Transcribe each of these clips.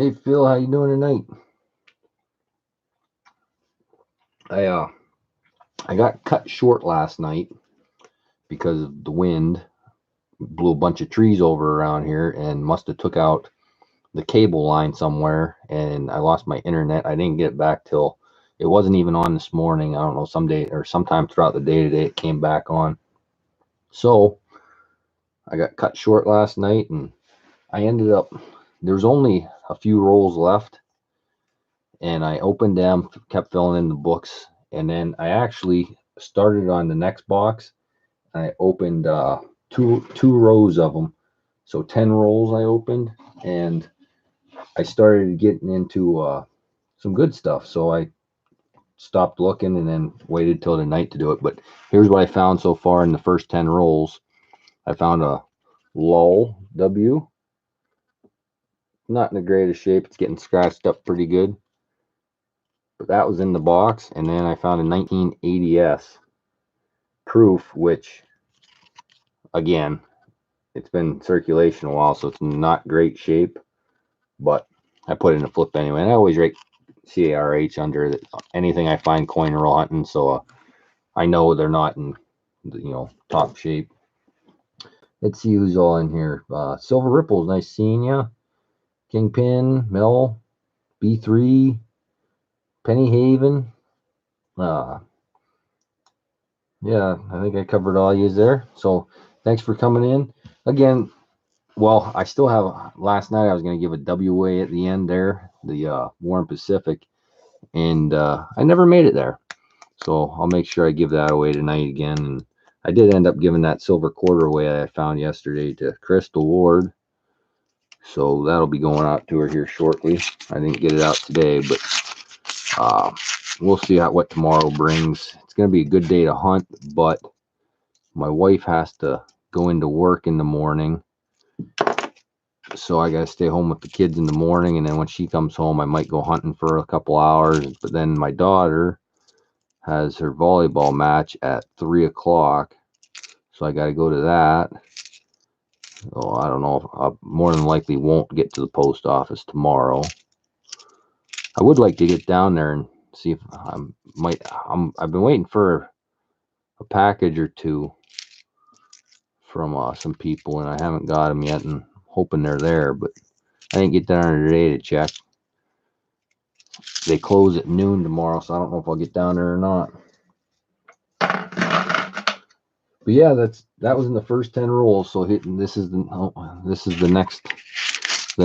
Hey Phil, how you doing tonight? I got cut short last night because of the wind blew a bunch of trees over around here and must have took out the cable line somewhere, and I lost my internet. I didn't get it back till it wasn't even on this morning. I don't know, some day or sometime throughout the day today it came back on. So I got cut short last night, and I ended up there's only a few rolls left, and I opened them, kept filling in the books, and then I actually started on the next box. I opened two rows of them, so 10 rolls I opened, and I started getting into some good stuff. So I stopped looking and then waited till the night to do it. But here's what I found so far in the first 10 rolls. I found a lull W, not in the greatest shape. It's getting scratched up pretty good, but that was in the box. And then I found a 1980s proof, which again, it's been in circulation a while, so it's not great shape, but I put it in a flip anyway. And I always rate CARH under anything I find coin roll hunting, so I know they're not in top shape. Let's see who's all in here. Silver Ripples, nice seeing ya. Kingpin, Mel, B3, Penny Haven. Yeah, I think I covered all yous there. So thanks for coming in again. Well, I still have, last night I was going to give a WA at the end there, the Warren Pacific, and I never made it there. So I'll make sure I give that away tonight again. And I did end up giving that silver quarter away that I found yesterday to Crystal Ward. So that'll be going out to her here shortly. I didn't get it out today, but we'll see what tomorrow brings. It's going to be a good day to hunt, but my wife has to go into work in the morning. So I got to stay home with the kids in the morning, and then when she comes home, I might go hunting for a couple hours. But then my daughter has her volleyball match at 3 o'clock, so I got to go to that. So I don't know, I more than likely won't get to the post office tomorrow. I would like to get down there and see if I've been waiting for a package or two from some people, and I haven't got them yet, and hoping they're there, but I didn't get down there today to check. They close at noon tomorrow, so I don't know if I'll get down there or not. But yeah, that was in the first 10 rolls. So this is the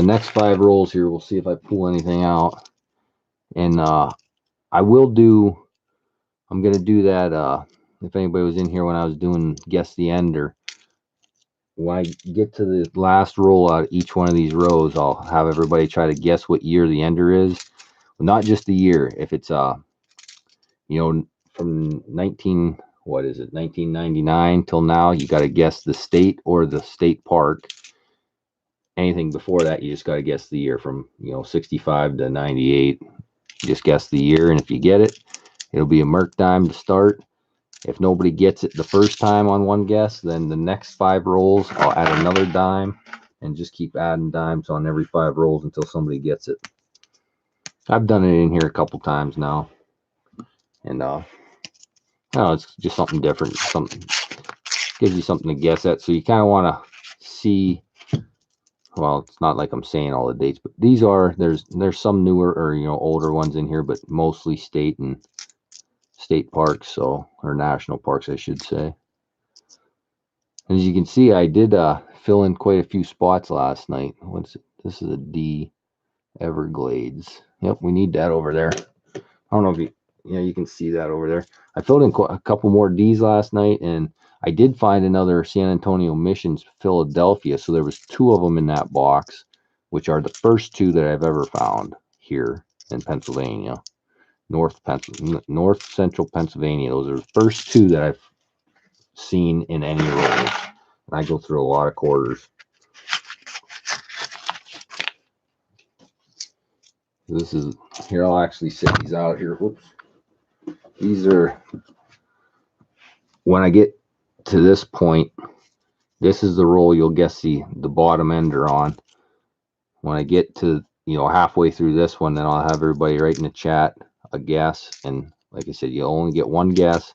next 5 rolls here. We'll see if I pull anything out. And I'm gonna do that. If anybody was in here when I was doing guess the ender, when I get to the last roll out of each one of these rows, I'll have everybody try to guess what year the ender is. Not just the year. If it's from 1999 till now, you got to guess the state or the state park. Anything before that, you just got to guess the year from 65 to 98. Just guess the year, and if you get it, it'll be a Merc dime to start. If nobody gets it the first time on one guess, then the next 5 rolls, I'll add another dime and just keep adding dimes on every 5 rolls until somebody gets it. I've done it in here a couple times now, and it's just something different. Something gives you something to guess at, so you kind of want to see. Well, it's not like I'm saying all the dates, but there's some newer or older ones in here, but mostly state parks, or national parks, I should say. As you can see, I did fill in quite a few spots last night. This is a D, Everglades. Yep, we need that over there. I don't know if you can see that over there. I filled in a couple more D's last night, and I did find another San Antonio Missions Philadelphia. So there was 2 of them in that box, which are the first 2 that I've ever found here in Pennsylvania, North Central Pennsylvania. Those are the first 2 that I've seen in any rolls. And I go through a lot of quarters. Here, I'll actually set these out here. Whoops. These are, when I get to this point, this is the roll you'll guess the bottom ender on. When I get to you know, halfway through this one, then I'll have everybody write in the chat a guess. And like I said, you only get one guess.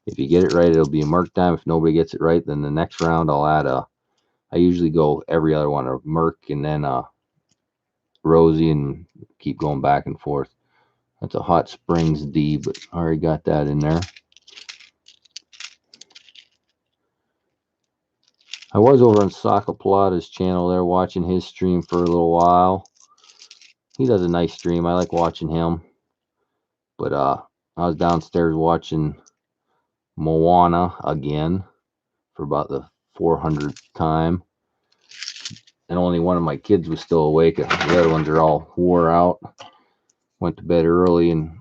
If you get it right, it'll be a Merc dime. If nobody gets it right, then the next round I'll add I usually go every other one, a Merc and then Rosie, and keep going back and forth. That's a Hot Springs D, but I already got that in there. I was over on Sakaplata's channel there watching his stream for a little while. He does a nice stream. I like watching him. But I was downstairs watching Moana again for about the 400th time. And only one of my kids was still awake. The other ones are all wore out. Went to bed early, and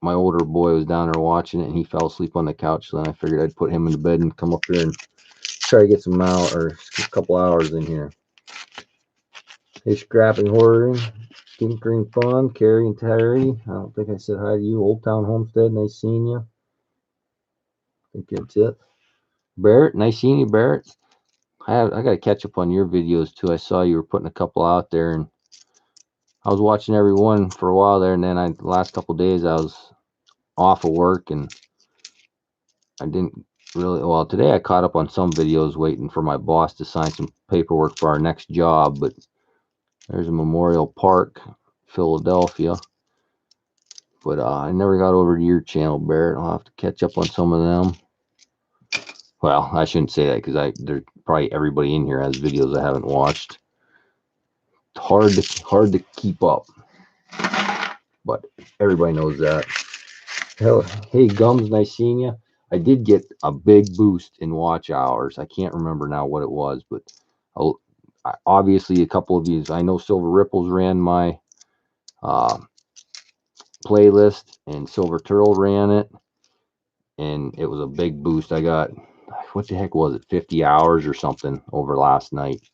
my older boy was down there watching it, and he fell asleep on the couch. So then I figured I'd put him into bed and come up here and try to get some a couple hours in here. Hey, Scrapping Horror, Tinkering Fun, Carrie and Terry. I don't think I said hi to you. Old Town Homestead, nice seeing you. I think that's it. Barrett, nice seeing you, Barrett. I got to catch up on your videos too. I saw you were putting a couple out there, and I was watching every one for a while there, and then the last couple of days I was off of work, and I didn't really. Well, today I caught up on some videos waiting for my boss to sign some paperwork for our next job. But there's a Memorial Park, Philadelphia. But I never got over to your channel, Barrett. I'll have to catch up on some of them. Well, I shouldn't say that because there's probably everybody in here has videos I haven't watched. It's hard to keep up, but everybody knows that. Hell, hey Gums, nice seeing you. I did get a big boost in watch hours. I can't remember now what it was, but obviously a couple of these. I know Silver Ripples ran my playlist, and Silver Turtle ran it, and it was a big boost. I got, what the heck was it, 50 hours or something over last night,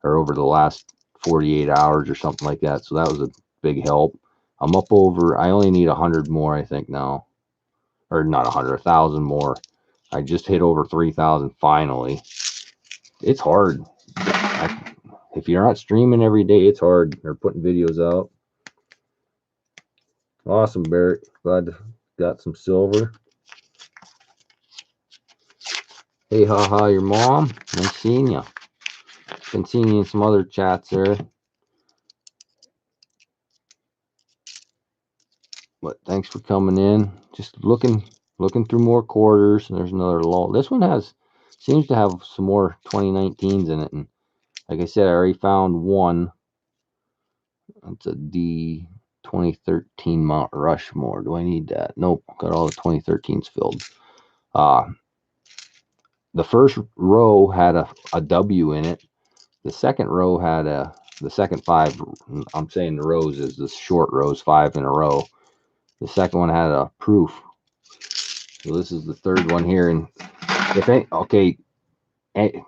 or over the last 48 hours or something like that. So that was a big help. I'm up over, I only need 100 more, I think now. Or not 100, 1,000 more. I just hit over 3,000 finally. It's hard. If you're not streaming every day, it's hard. Or putting videos out. Awesome, Barrett. Glad to got some silver. Hey, haha, your mom. Nice seeing you. Been seeing you in some other chats there. But thanks for coming in. Just looking through more quarters. There's another lull. This one seems to have some more 2019s in it. And like I said, I already found one. It's a D 2013 Mount Rushmore. Do I need that? Nope. Got all the 2013s filled. The first row had a W in it. The second row had the second 5. I'm saying the rows is the short rows, 5 in a row. The second one had a proof. So this is the third one here. And okay,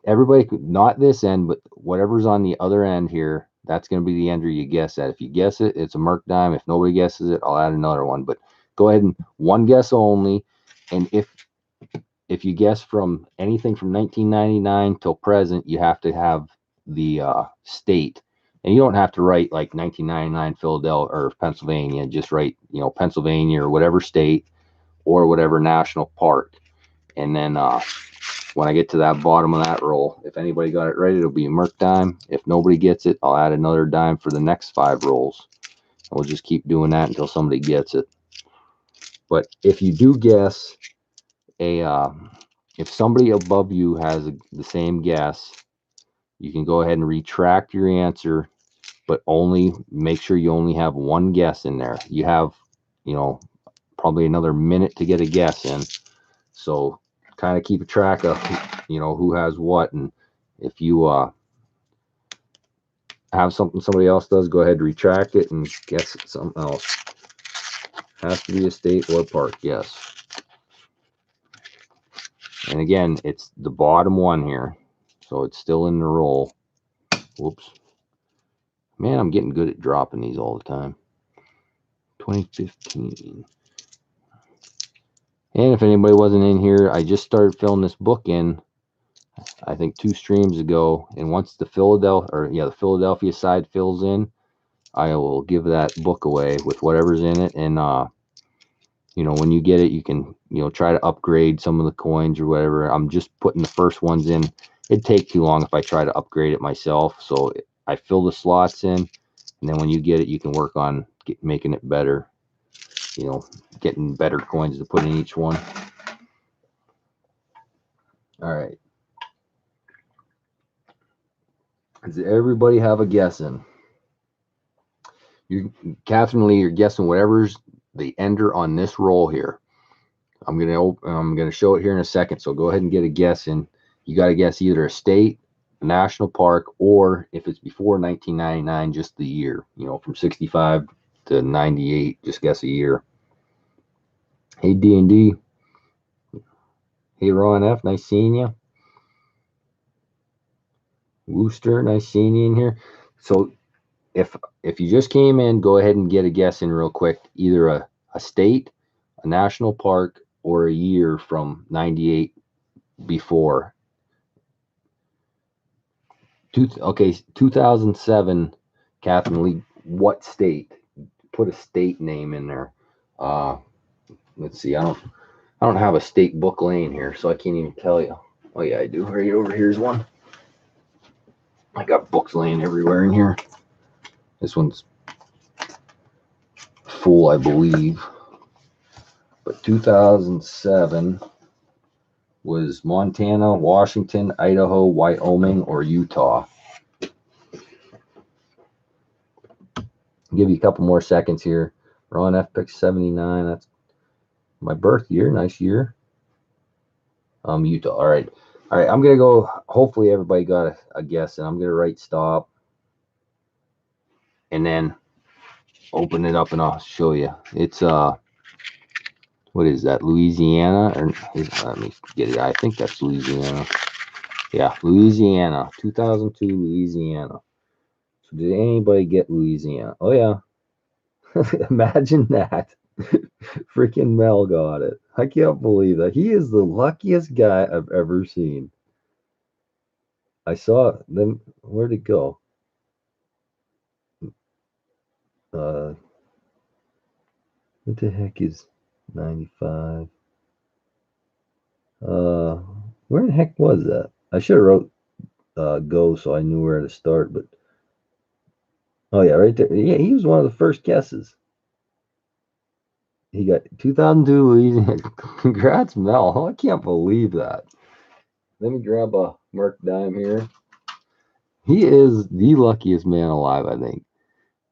everybody, not this end, but whatever's on the other end here, that's going to be the ender you guess at. If you guess it, it's a Merc dime. If nobody guesses it, I'll add another one. But go ahead and one guess only. And if you guess from anything from 1999 till present, you have to have the state. And you don't have to write like 1999 Philadelphia or Pennsylvania. Just write, Pennsylvania or whatever state or whatever national park. And then when I get to that bottom of that roll, if anybody got it right, it'll be a Merc dime. If nobody gets it, I'll add another dime for the next 5 rolls. And we'll just keep doing that until somebody gets it. But if you do guess if somebody above you has the same guess, you can go ahead and retract your answer, but only make sure you only have one guess in there. You have, probably another minute to get a guess in. So kind of keep a track of, who has what. And if you have something somebody else does, go ahead and retract it and guess it something else. Has to be a state or park, yes. And again, it's the bottom one here. So it's still in the roll. Whoops. Man, I'm getting good at dropping these all the time. 2015. And if anybody wasn't in here, I just started filling this book in, I think 2 streams ago. And once the Philadelphia side fills in, I will give that book away with whatever's in it. And you know, when you get it, you can, you know, try to upgrade some of the coins or whatever. I'm just putting the first ones in. It'd take too long if I try to upgrade it myself. So I fill the slots in, and then when you get it, you can work on making it better. You know, getting better coins to put in each one. All right. Does everybody have a guessing? Catherine Lee, you're guessing whatever's the ender on this roll here. I'm gonna show it here in a second. So go ahead and get a guess in. You got to guess either a state, a national park, or if it's before 1999, just the year. You know, from 65 to 98, just guess a year. Hey D&D. Hey Ron F, nice seeing you. Wooster, nice seeing you in here. So if you just came in, go ahead and get a guess in real quick. Either a state, a national park, or a year from 98 before. Okay, 2007, Catherine Lee, what state? Put a state name in there. Let's see, I don't have a state book laying here, so I can't even tell you. Oh yeah, I do. Right over here's one. I got books laying everywhere in here. This one's full, I believe. But 2007 was Montana, Washington, Idaho, Wyoming, or Utah. I'll give you a couple more seconds here. Ron F pick 79. That's my birth year. Nice year. Utah. All right. I'm gonna go. Hopefully everybody got a guess, and I'm gonna write stop, and then open it up, and I'll show you. It's what is that? Louisiana? Or let me get it. I think that's Louisiana. Yeah, Louisiana. 2002 Louisiana. So did anybody get Louisiana? Oh yeah. Imagine that. Freaking Mel got it. I can't believe that. He is the luckiest guy I've ever seen. I saw them. Where'd it go? What the heck is 95? Where the heck was that? I should have wrote go so I knew where to start, but oh yeah, right there. Yeah, he was one of the first guesses. He got 2002 Louisiana. Congrats, Mel. I can't believe that. Let me grab a Mark dime here. He is the luckiest man alive, I think.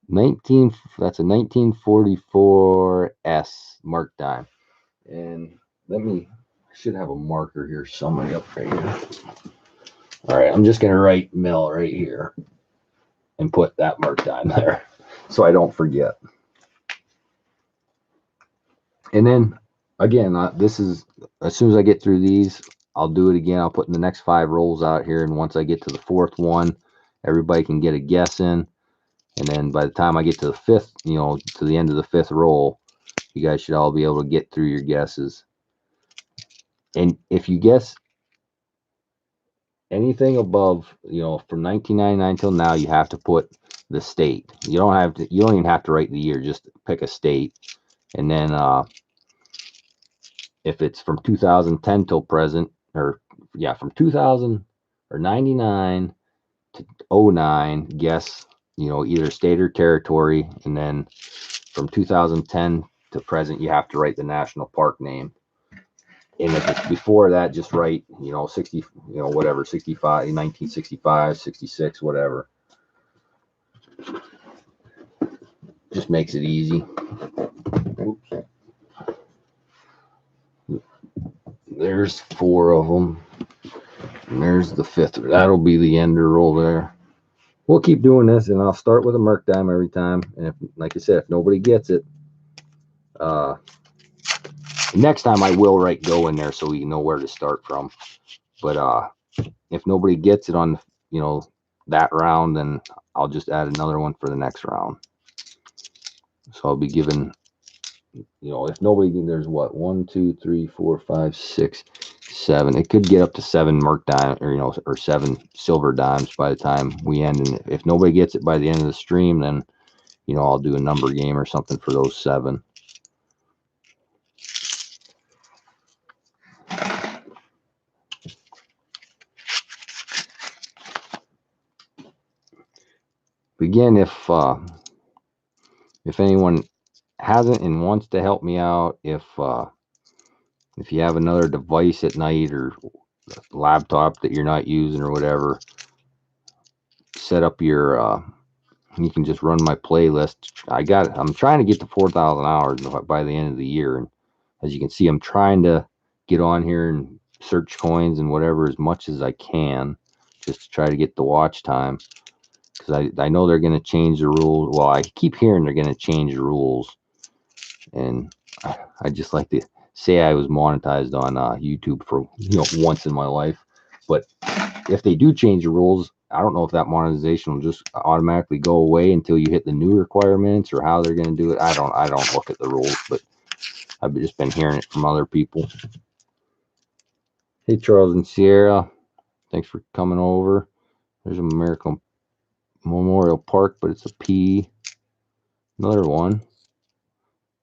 That's a 1944 S Mark dime. And I should have a marker here somewhere up right here. All right, I'm just gonna write Mel right here and put that Mark dime there so I don't forget. And then again, this is as soon as I get through these, I'll do it again. I'll put in the next 5 rolls out here, and once I get to the 4th one, everybody can get a guess in. And then by the time I get to the 5th, you know, to the end of the 5th roll, you guys should all be able to get through your guesses. And if you guess anything above, you know, from 1999 till now, you have to put the state. You don't even have to write the year. Just pick a state. And then if it's from 2010 till present, or yeah, from 2000 or 99 to 09, guess, you know, either state or territory. And then from 2010 to present, you have to write the national park name. And if it's before that, just write, you know, 60, you know, whatever, 65, 1965, 66, whatever. Just makes it easy. Oops. There's 4 of them. And there's the 5th. That'll be the ender roll there. We'll keep doing this, and I'll start with a Merc dime every time. And if, like I said, if nobody gets it, next time I will write go in there so we know where to start from. But if nobody gets it on, you know, that round, then I'll just add another one for the next round. So I'll be giving, you know, if nobody, there's what, 1, 2, 3, 4, 5, 6, 7. It could get up to 7 Merc dimes, or, you know, or 7 silver dimes by the time we end. And if nobody gets it by the end of the stream, then you know, I'll do a number game or something for those 7. Again, if anyone hasn't and wants to help me out, if you have another device at night or laptop that you're not using or whatever, set up your you can just run my playlist. I'm trying to get to 4,000 hours by the end of the year, and as you can see, I'm trying to get on here and search coins and whatever as much as I can, just to try to get the watch time, because I know they're going to change the rules. Well, I keep hearing they're going to change the rules, and I just like to say I was monetized on YouTube for, you know, once in my life. But if they do change the rules, I don't know if that monetization will just automatically go away until you hit the new requirements, or how they're going to do it. I don't look at the rules, but I've just been hearing it from other people. Hey, Charles and Sierra, thanks for coming over. There's a Miracle Memorial Park, but it's a P. Another one,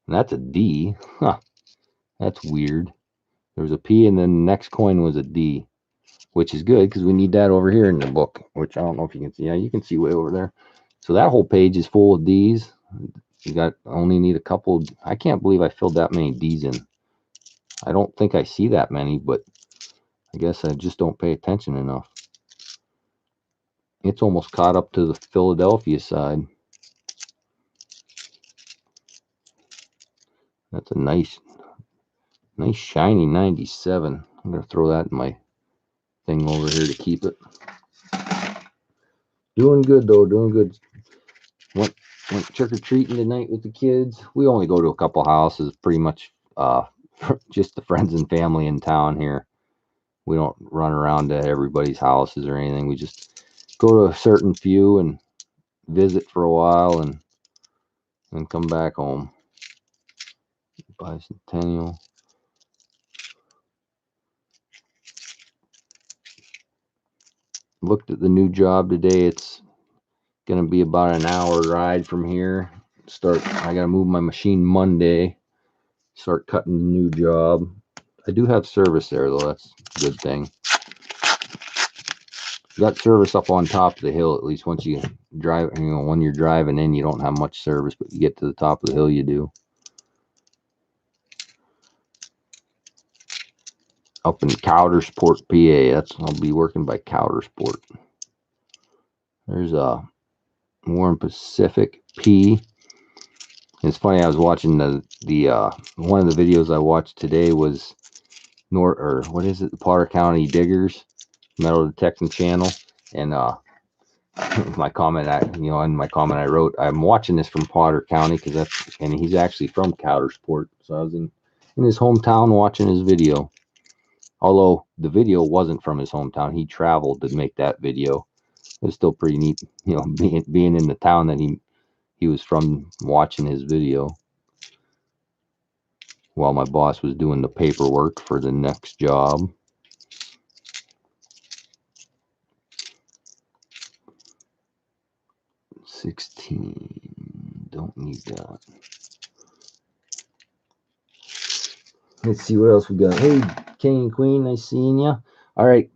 and that's a D. Huh, that's weird. There was a P, and then the next coin was a D, which is good because we need that over here in the book, which I don't know if you can see. Yeah, you can see way over there. So that whole page is full of D's. You only need a couple. I can't believe I filled that many D's in. I don't think I see that many, but I guess I just don't pay attention enough. It's almost caught up to the Philadelphia side. That's a nice shiny 97. I'm going to throw that in my thing over here to keep it. Doing good, though. Doing good. Went trick-or-treating tonight with the kids. We only go to a couple houses, pretty much just the friends and family in town here. We don't run around to everybody's houses or anything. We just go to a certain few and visit for a while and then come back home. Bicentennial. Looked at the new job today. It's going to be about an hour ride from here. I got to move my machine Monday. Start cutting the new job. I do have service there, though. That's a good thing. Got service up on top of the hill, at least once you drive. You know, when you're driving in, you don't have much service, but you get to the top of the hill, you do. Up in Coudersport, PA. I'll be working by Coudersport. There's a Warren Pacific P. It's funny, I was watching the one of the videos I watched today was the Potter County Diggers metal detecting channel, and my comment I wrote, I'm watching this from Potter County and he's actually from Coudersport, so I was in his hometown watching his video. Although the video wasn't from his hometown, he traveled to make that video. It was still pretty neat, you know, being in the town that he was from, watching his video while my boss was doing the paperwork for the next job. $16. Don't need that. Let's see what else we got. Hey, King and Queen, nice seeing you. All right.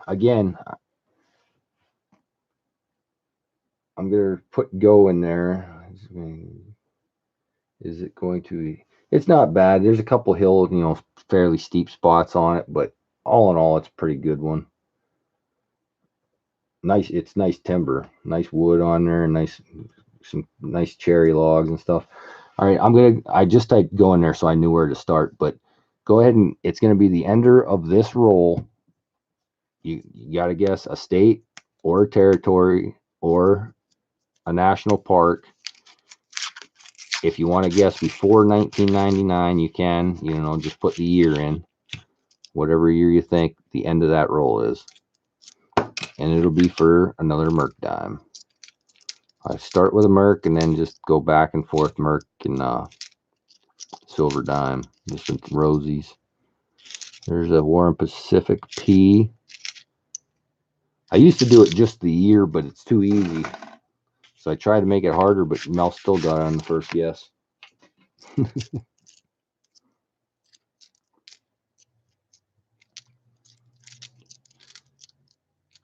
Again, I'm going to put go in there. Is it going to... It's not bad. There's a couple hill, you know, fairly steep spots on it, but all in all, it's a pretty good one. Nice. It's nice timber, nice wood on there, and some nice cherry logs and stuff. All right, I just typed go in there so I knew where to start, but go ahead, and it's going to be the ender of this roll. You got to guess a state or a territory or a national park. If you want to guess before 1999, you can, you know, just put the year in, whatever year you think the end of that roll is, and it'll be for another Merc dime. I start with a Merc and then just go back and forth Merc and silver dime, just some rosies. There's a Warren Pacific P. I used to do it just the year, but it's too easy. So I tried to make it harder, but Mel still got it on the first guess.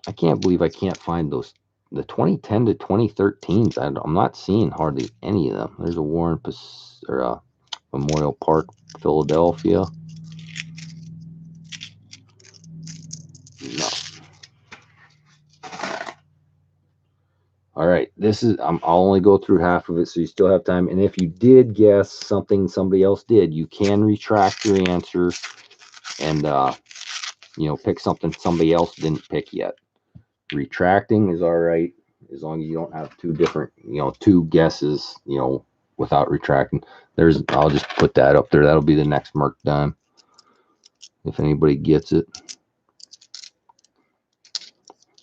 I can't believe I can't find those, the 2010 to 2013s. I'm not seeing hardly any of them. There's a Warren or Memorial Park, Philadelphia. No. All right, this is, I'll only go through half of it, so you still have time. And if you did guess something somebody else did, you can retract your answer and, pick something somebody else didn't pick yet. Retracting is all right, as long as you don't have two different, two guesses, without retracting. I'll just put that up there. That'll be the next Merc dime, if anybody gets it.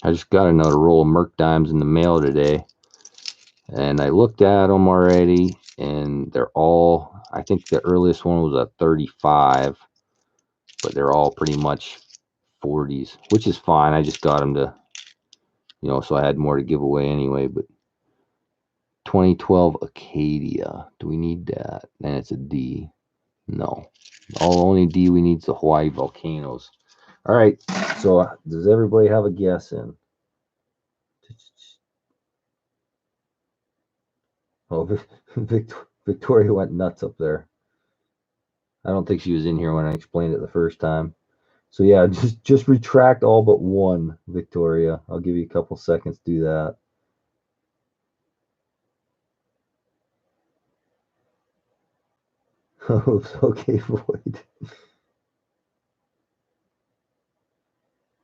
I just got another roll of Merc dimes in the mail today, and I looked at them already, and they're all, I think the earliest one was a 35, but they're all pretty much 40s, which is fine. I just got them to, so I had more to give away anyway. But 2012 Acadia, do we need that? And it's a D. No. Only D we need is the Hawaii volcanoes. All right, so does everybody have a guess in? Oh, Victoria went nuts up there. I don't think she was in here when I explained it the first time. So yeah, just retract all but one, Victoria. I'll give you a couple seconds to do that. Oops, okay, Floyd.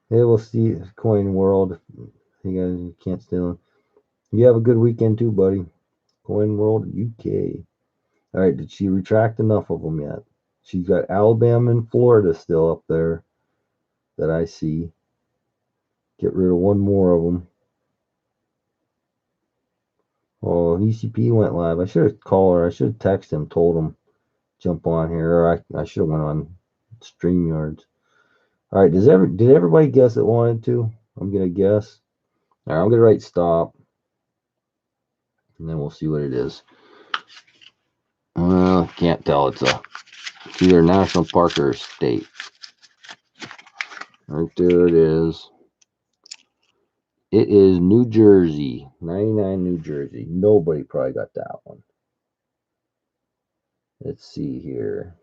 Yeah, we'll see. Coin World. You can't steal. You have a good weekend too, buddy. Coin World UK. All right, did she retract enough of them yet? She's got Alabama and Florida still up there that I see. Get rid of one more of them. Oh, ECP went live. I should have called her. I should have texted him, told him jump on here. Or I should have went on StreamYards. All right, did everybody guess that wanted to? I'm gonna guess. All right, I'm gonna write stop, and then we'll see what it is. Can't tell. It's either a national park or a state. Right there it is. It is New Jersey, 99 New Jersey. Nobody probably got that one. Let's see here.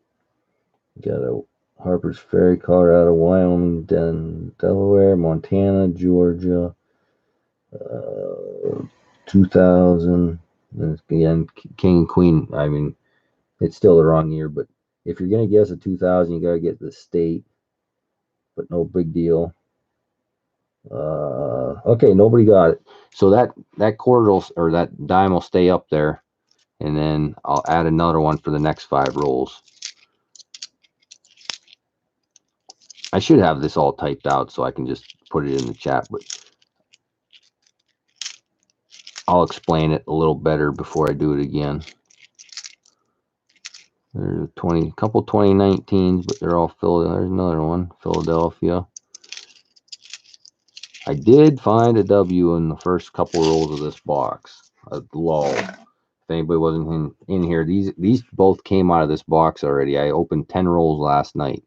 Got a Harper's Ferry, Colorado, Wyoming, Delaware, Montana, Georgia. 2000. And again, King and Queen. I mean, it's still the wrong year, but if you're gonna guess a 2000, you gotta get the state. But no big deal. Okay, nobody got it. So that quarter or that dime will stay up there, and then I'll add another one for the next 5 rolls. I should have this all typed out so I can just put it in the chat, but I'll explain it a little better before I do it again. There's a couple 2019s, but they're all Philadelphia. There's another one, Philadelphia. I did find a W in the first couple rolls of this box. A lull. If anybody wasn't in here, these both came out of this box already. I opened 10 rolls last night.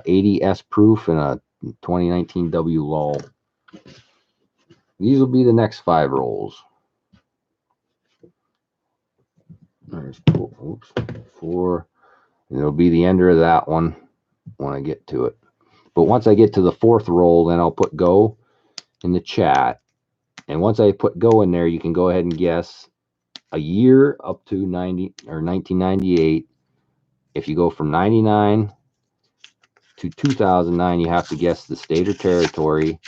80 S proof and a 2019 W lull. These will be the next 5 rolls. There's 4. And it'll be the ender of that one when I get to it. But once I get to the 4th roll, then I'll put go in the chat. And once I put go in there, you can go ahead and guess a year up to 1998. If you go from 99 to 2009, you have to guess the state or territory.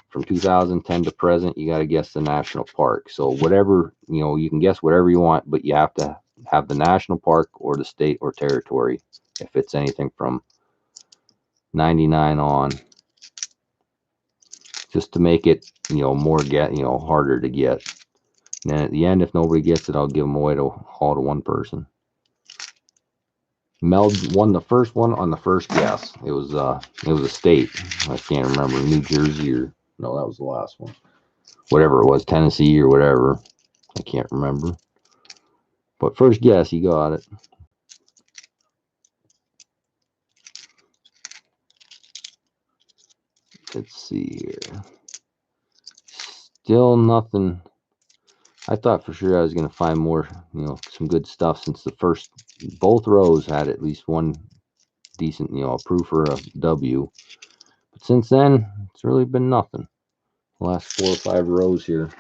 From 2010 to present, you got to guess the national park. So whatever, you can guess whatever you want, but you have to have the national park or the state or territory if it's anything from 99 on, just to make it, more harder to get. And then at the end, if nobody gets it, I'll give them away all to one person. Mel won the first one on the first guess. It was a state. I can't remember, New Jersey or no, that was the last one. Whatever it was, Tennessee or whatever. I can't remember. But first guess, he got it. Let's see here. Still nothing. I thought for sure I was going to find more, some good stuff since the first, both rows had at least one decent, a proof or a W. But since then, it's really been nothing. The last 4 or 5 rows here.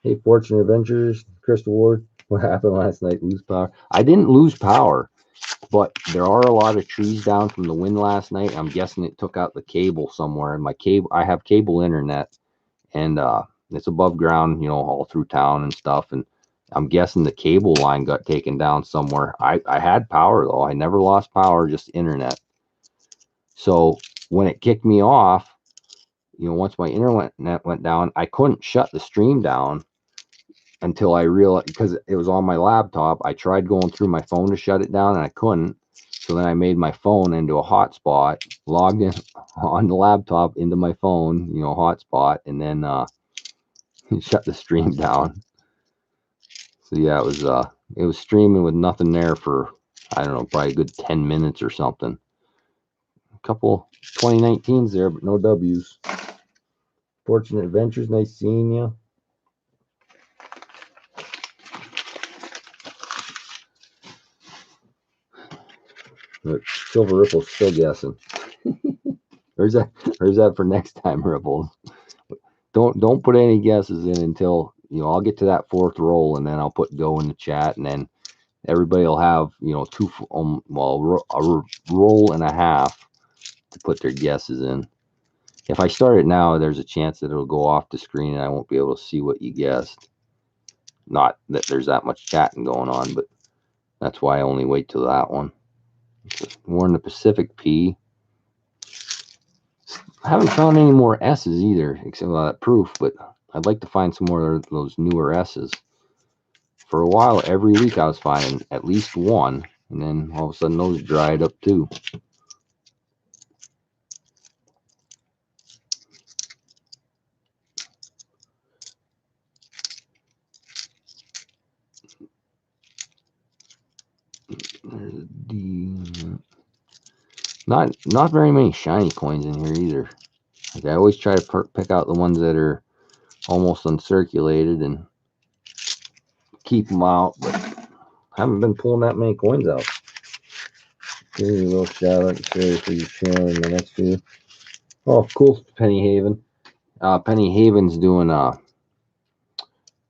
Hey, Fortune Adventures, Crystal Ward. What happened last night? Lose power? I didn't lose power, but there are a lot of trees down from the wind last night. I'm guessing it took out the cable somewhere. And my cable, I have cable internet, and it's above ground, all through town and stuff. And I'm guessing the cable line got taken down somewhere. I had power though. I never lost power, just internet. So when it kicked me off, once my internet went down, I couldn't shut the stream down until I realized, because it was on my laptop. I tried going through my phone to shut it down and I couldn't. So then I made my phone into a hotspot, logged in on the laptop into my phone, hotspot, and then shut the stream down. So yeah, it was streaming with nothing there for, I don't know, probably a good 10 minutes or something. A couple 2019s there, but no W's. Fortunate Adventures, nice seeing you. Look, Silver Ripple's still guessing. Or is that for next time, Ripples? Don't put any guesses in until I'll get to that 4th roll, and then I'll put go in the chat, and then everybody will have a roll and a half to put their guesses in. If I start it now, there's a chance that it'll go off the screen and I won't be able to see what you guessed. Not that there's that much chatting going on, but that's why I only wait till that one. More in the Pacific P. I haven't found any more S's either, except for that proof, but I'd like to find some more of those newer S's. For a while, every week I was finding at least one, and then all of a sudden those dried up too. There's a D. Not very many shiny coins in here either. Like, I always try to pick out the ones that are almost uncirculated and keep them out, but I haven't been pulling that many coins out. Give you a little shout out to for your channel in the next few. Oh, cool, Penny Haven. Penny Haven's doing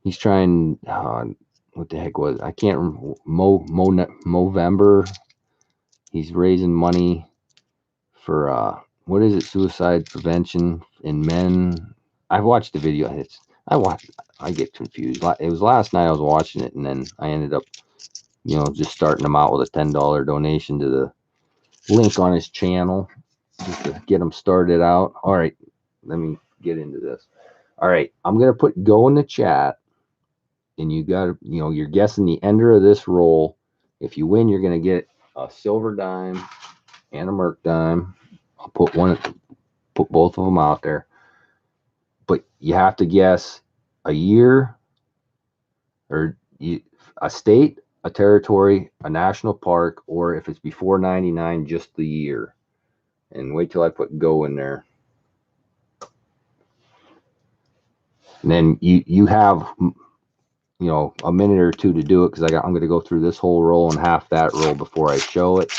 he's trying what the heck was it? I can't remember. Movember. He's raising money for what is it? Suicide prevention in men. I've watched the video. I get confused. It was last night I was watching it, and then I ended up, just starting them out with a $10 donation to the link on his channel just to get him started out. All right, let me get into this. All right, I'm gonna put go in the chat, and you got, you're guessing the ender of this roll. If you win, you're gonna get a silver dime and a merc dime. I'll put both of them out there, but you have to guess a year, or a state, a territory, a national park, or if it's before 99, just the year. And wait till I put go in there. And then you have, a minute or two to do it, because I'm going to go through this whole roll and half that roll before I show it.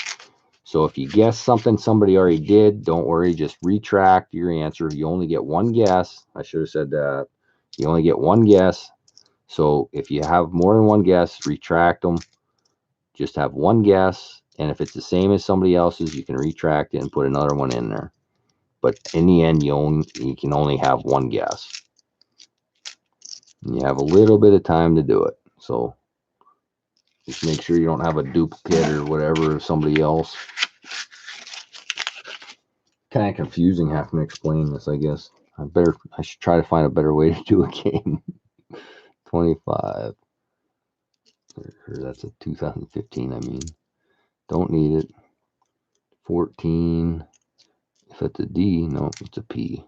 So if you guess something somebody already did, don't worry, just retract your answer. You only get one guess. I should have said that. You only get one guess. So if you have more than one guess, retract them. Just have one guess. And if it's the same as somebody else's, you can retract it and put another one in there. But in the end, you can only have one guess. And you have a little bit of time to do it. So just make sure you don't have a duplicate or whatever of somebody else. Kind of confusing having to explain this, I guess. I should try to find a better way to do a game. 25. Or that's a 2015, I mean. Don't need it. 14. If it's a D, no, it's a P.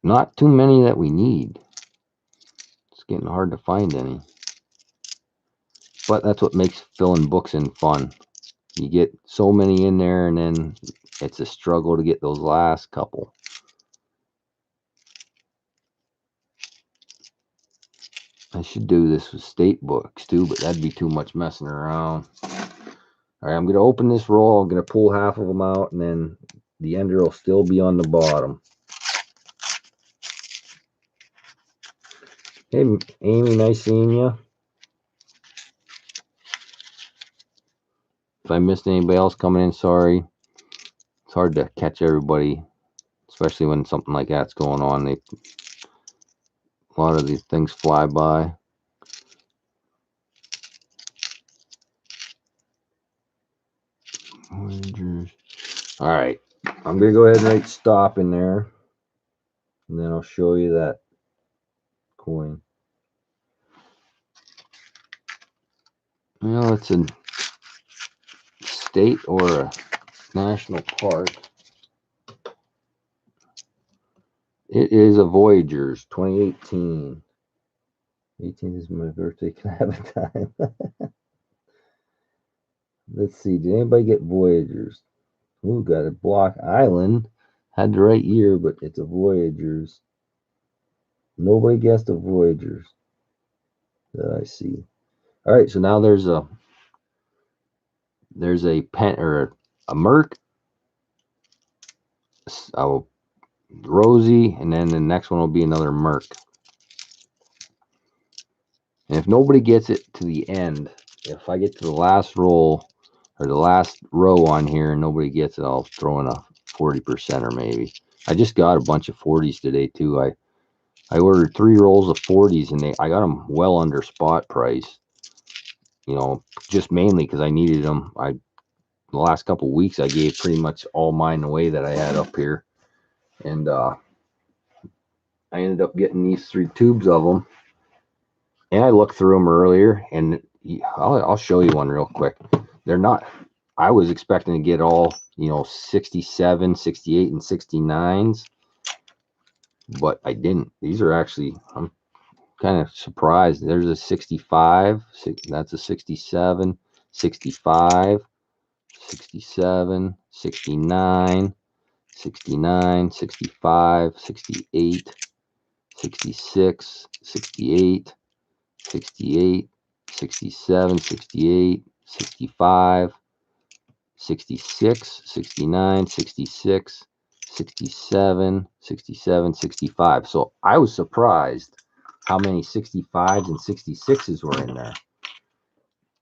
Not too many that we need. It's getting hard to find any. But that's what makes filling books in fun. You get so many in there, and then it's a struggle to get those last couple. I should do this with state books too, but that'd be too much messing around. All right, I'm going to open this roll. I'm going to pull half of them out, and then the ender will still be on the bottom. Hey, Amy, nice seeing you. If I missed anybody else coming in, sorry. It's hard to catch everybody, especially when something like that's going on. A lot of these things fly by. All right, I'm going to go ahead and write stop in there, and then I'll show you that coin. Well, it's a state or a national park. It is a Voyagers 2018. 18 is my birthday. Can I have a time? Let's see. Did anybody get Voyagers? Ooh, got a Block Island. Had the right year, but it's a Voyagers. Nobody guessed a Voyagers that I see. All right, so now there's a pen or a Merc, a Rosie, and then the next one will be another Merc. And if nobody gets it to the end, if I get to the last roll or the last row on here and nobody gets it, I'll throw in a 40% or maybe. I just got a bunch of 40s today too. I ordered 3 rolls of 40s, and I got them well under spot price. You know, just mainly because I needed them. The last couple of weeks I gave pretty much all mine away that I had up here, and I ended up getting these 3 tubes of them. And I looked through them earlier, and I'll show you one real quick. They're not. I was expecting to get all 67, 68, and 69s, but I didn't. These are actually. I'm kind of surprised. There's a 65, that's a 67, 65, 67, 69, 69, 65, 68, 66, 68, 68, 67, 68, 65, 66, 69, 66, 67, 67, 65. So I was surprised how many 65s and 66s were in there.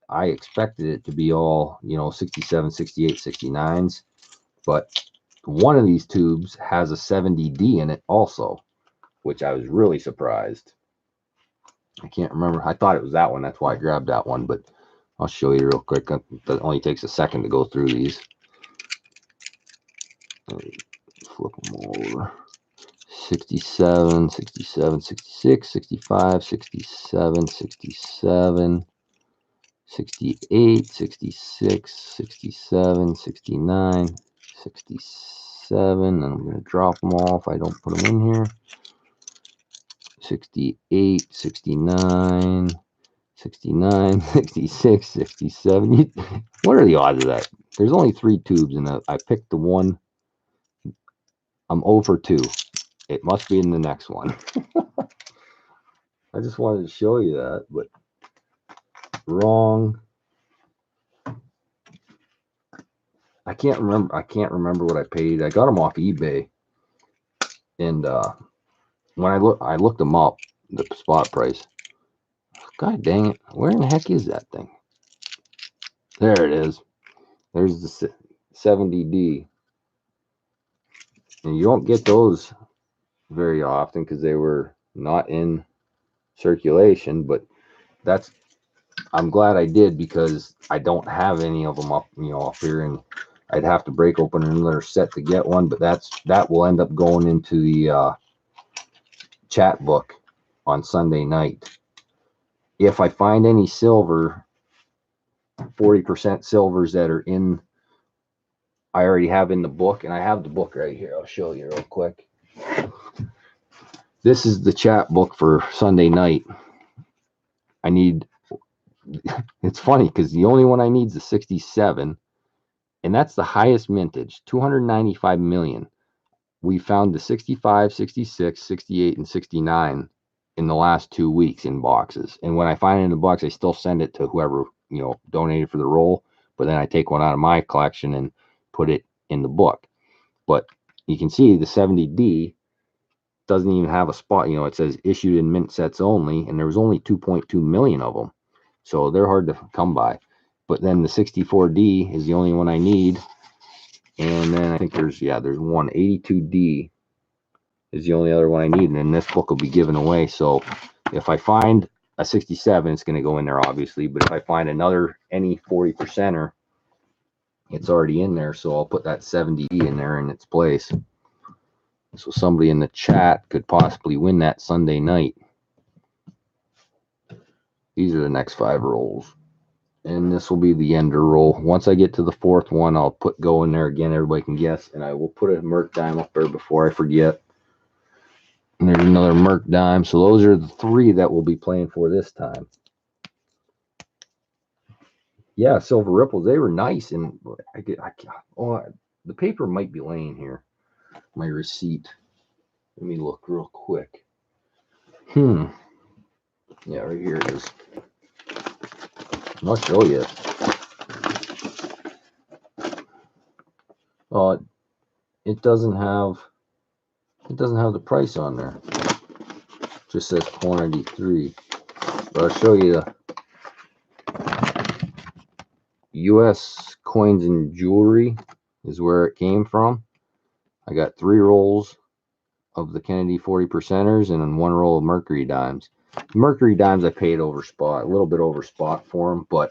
I expected it to be all, 67, 68, 69s, but one of these tubes has a 70D in it also, which I was really surprised. I can't remember. I thought it was that one. That's why I grabbed that one, but I'll show you real quick. It only takes a second to go through these. Flip them all over. 67, 67, 66, 65, 67, 67, 68, 66, 67, 69, 67, and I'm going to drop them all if I don't put them in here. 68, 69, 69, 66, 67. What are the odds of that? There's only 3 tubes, and I picked the one. I'm 0 for 2. It must be in the next one. I just wanted to show you that, but wrong. I can't remember what I paid. I got them off eBay, and when I looked them up, the spot price. God dang it! Where in the heck is that thing? There it is. There's the 70D, and you don't get those very often because they were not in circulation. But I'm glad I did, because I don't have any of them up here, and I'd have to break open another set to get one. But that will end up going into the chat book on Sunday night. If I find any silver, 40% silvers that are in, I already have in the book, and I have the book right here. I'll show you real quick. This is the chat book for Sunday night. I need, it's funny because the only one I need is the 67, and that's the highest mintage, 295 million. We found the 65, 66, 68, and 69 in the last 2 weeks in boxes. And when I find it in the box, I still send it to whoever, donated for the roll. But then I take one out of my collection and put it in the book. But you can see the 70D doesn't even have a spot. It says issued in mint sets only, and there was only 2.2 million of them. So they're hard to come by. But then the 64D is the only one I need. And then I think there's one 82D is the only other one I need, and then this book will be given away. So if I find a 67, it's going to go in there, obviously. But if I find any 40%er, it's already in there. So I'll put that 70 in there in its place. So somebody in the chat could possibly win that Sunday night. These are the next 5 rolls. And this will be the ender roll. Once I get to the 4th one, I'll go in there again. Everybody can guess. And I will put a Merc dime up there before I forget. And there's another Merc dime. So those are the 3 that we'll be playing for this time. Yeah, Silver Ripples. They were nice. And the paper might be laying here. My receipt. Let me look real quick. Yeah, right here it is. I'll show you. It doesn't have the price on there. It just says quantity 3. But I'll show you the U.S. coins and jewelry is where it came from. I got 3 rolls of the Kennedy 40%ers and then 1 roll of Mercury dimes. Mercury dimes I paid over spot, a little bit over spot for them, but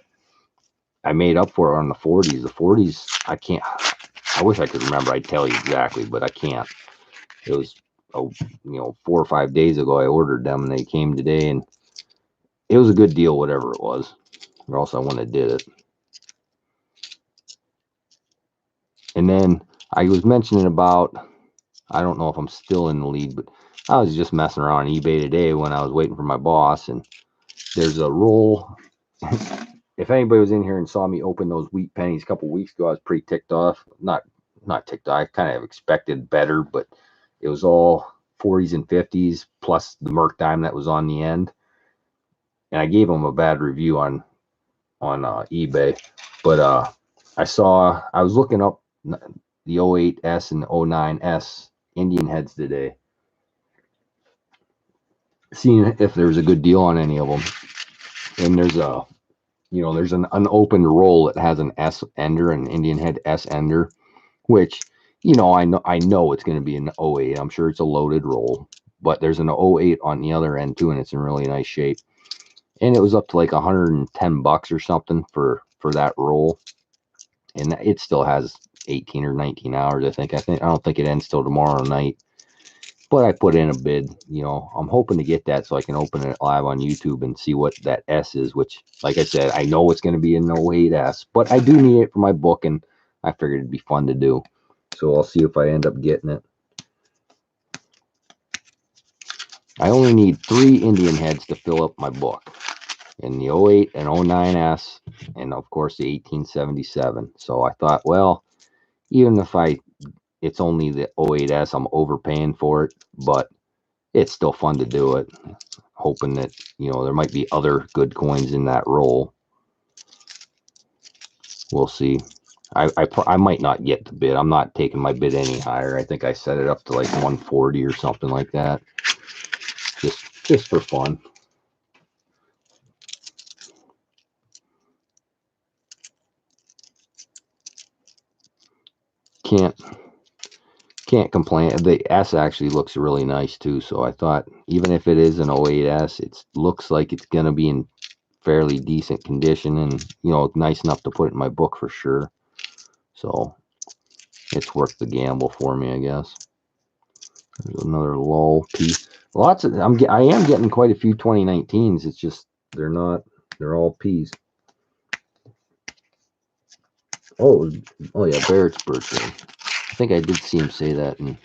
I made up for it on the 40s. The 40s, I wish I could remember. I'd tell you exactly, but I can't. It was 4 or 5 days ago I ordered them, and they came today, and it was a good deal, whatever it was, or else I wouldn't have did it. And then I was mentioning about, I don't know if I'm still in the lead, but I was just messing around on eBay today when I was waiting for my boss, and there's a roll. If anybody was in here and saw me open those wheat pennies a couple weeks ago, I was pretty ticked off. Not ticked off. I kind of expected better, but it was all 40s and 50s plus the Merc dime that was on the end. And I gave them a bad review on eBay, but I was looking up the 08S and the 09S Indian heads today, seeing if there's a good deal on any of them. And there's an unopened roll that has an S ender, an Indian head S ender, which, I know it's going to be an 08. I'm sure it's a loaded roll, but there's an 08 on the other end too, and it's in really nice shape. And it was up to like $110 or something for that roll. And it still has 18 or 19 hours, I think. I don't think it ends till tomorrow night. But I put in a bid. I'm hoping to get that so I can open it live on YouTube and see what that S is, which, like I said, I know it's going to be a 08S, but I do need it for my book, and I figured it'd be fun to do. So I'll see if I end up getting it. I only need 3 Indian heads to fill up my book, in the 08 and 09S, and of course the 1877. So I thought, well, even if it's only the 08S, I'm overpaying for it, but it's still fun to do it. Hoping that, there might be other good coins in that roll. We'll see. I might not get the bid. I'm not taking my bid any higher. I think I set it up to like 140 or something like that. Just for fun. Can't complain. The S actually looks really nice too. So I thought, even if it is an 08S, it looks like it's going to be in fairly decent condition, and nice enough to put it in my book for sure. So it's worth the gamble for me, I guess. There's another lull piece. I am getting quite a few 2019s. It's just they're all P's. Oh yeah, Barrett's birthday. I think I did see him say that in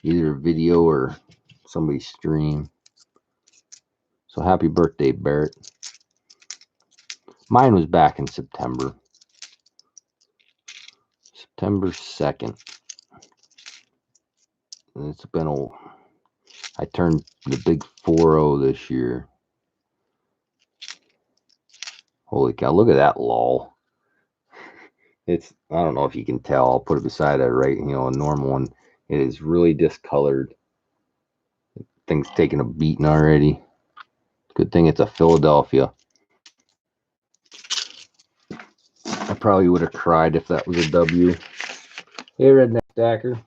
either a video or somebody's stream. So happy birthday, Barrett. Mine was back in September. September 2nd. And it's been I turned the big 4-0 this year. Holy cow, look at that lol. It's, I don't know if you can tell. I'll put it beside it, right? You know, a normal one. It is really discolored. Thing's taking a beating already. Good thing it's a Philadelphia. I probably would have cried if that was a W. Hey, Redneck Stacker.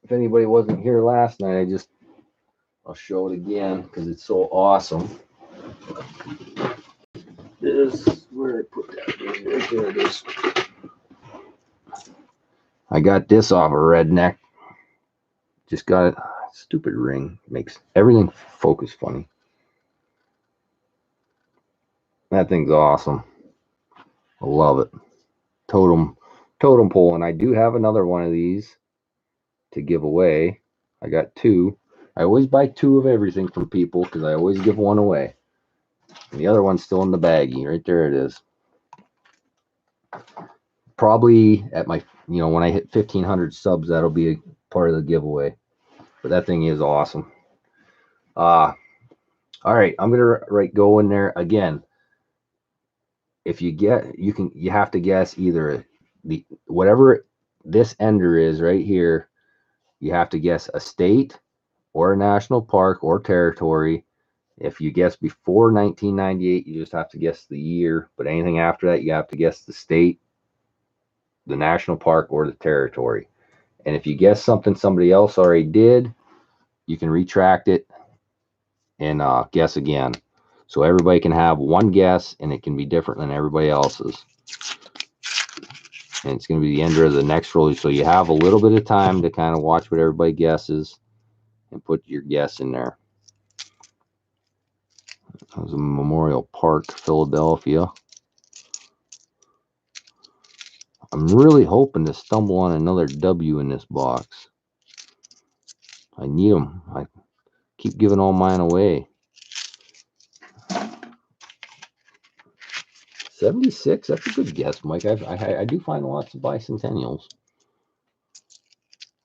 If anybody wasn't here last night, I'll show it again because it's so awesome. Where I put that? Right there it is. I got this off a Redneck. Just got it. Stupid ring. Makes everything focus funny. That thing's awesome. I love it. Totem pole. And I do have another one of these to give away. I got 2. I always buy 2 of everything from people because I always give one away. And the other one's still in the baggie. Right there it is. Probably at my, when I hit 1,500 subs, that'll be a part of the giveaway. But that thing is awesome. All right, I'm gonna go in there again. If you have to guess either whatever this ender is right here. You have to guess a state or a national park or territory. If you guess before 1998, you just have to guess the year. But anything after that, you have to guess the state, the national park, or the territory. And if you guess something somebody else already did, you can retract it and guess again. So everybody can have one guess, and it can be different than everybody else's. And it's going to be the end of the next roll. So you have a little bit of time to kind of watch what everybody guesses and put your guess in there. That was a Memorial Park, Philadelphia. I'm really hoping to stumble on another W in this box. I need them. I keep giving all mine away. 76, that's a good guess, Mike. I do find lots of bicentennials.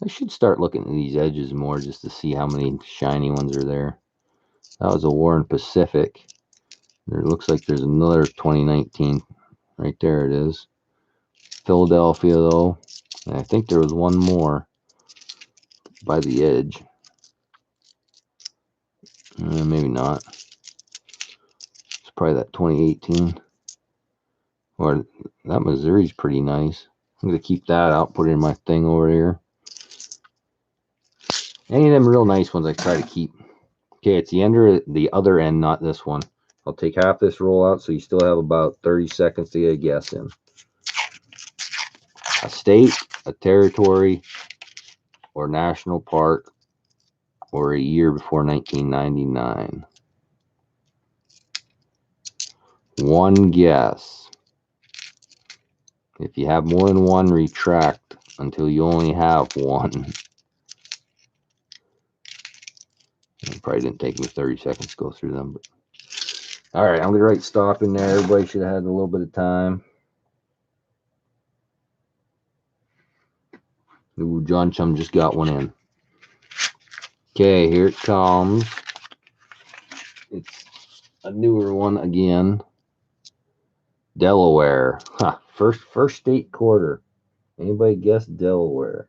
I should start looking at these edges more just to see how many shiny ones are there. That was a Warren Pacific. There looks like there's another 2019. Right there it is. Philadelphia, though. And I think there was one more by the edge. Maybe not. It's probably that 2018. Or that Missouri's pretty nice. I'm going to keep that out, put it in my thing over here. Any of them real nice ones I try to keep. Okay, it's the other end, not this one. I'll take half this roll out so you still have about 30 seconds to get a guess in. A state, a territory, or national park, or a year before 1999. One guess. If you have more than one, retract until you only have one. It probably didn't take me 30 seconds to go through them. But all right, I'm going to write stop in there. Everybody should have had a little bit of time. Ooh, John Chum just got one in. Okay, here it comes. It's a newer one again. Delaware. Huh, first state quarter. Anybody guess Delaware?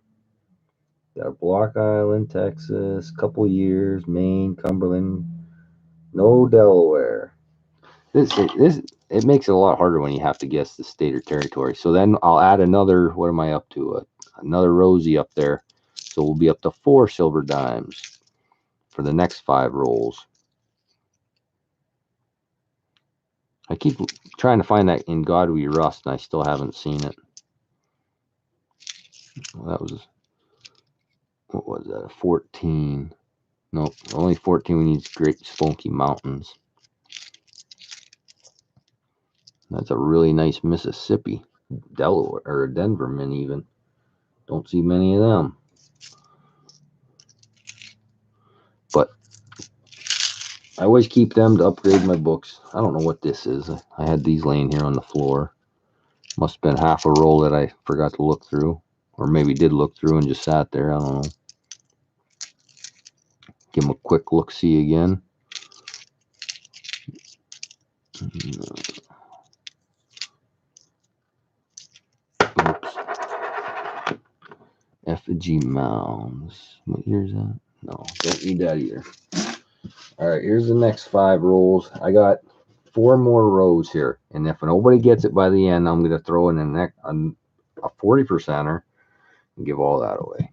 Got Block Island, Texas, couple years, Maine, Cumberland. No Delaware. It makes it a lot harder when you have to guess the state or territory. So then I'll add another, what am I up to? Another Rosie up there. So we'll be up to 4 silver dimes for the next 5 rolls. I keep trying to find that In God We Rust, and I still haven't seen it. Well, that was, what was that, 14. Nope, only 14 we need Great Smoky Mountains. That's a really nice Mississippi. Delaware, or Denverman even. Don't see many of them. I always keep them to upgrade my books. I don't know what this is. I had these laying here on the floor. Must have been half a roll that I forgot to look through. Or maybe did look through and just sat there. I don't know. Give them a quick look-see again. Oops. Effigy mounds. What year is that? No, don't need that either. All right, here's the next 5 rolls. I got 4 more rows here, and if nobody gets it by the end, I'm going to throw in a 40%er and give all that away.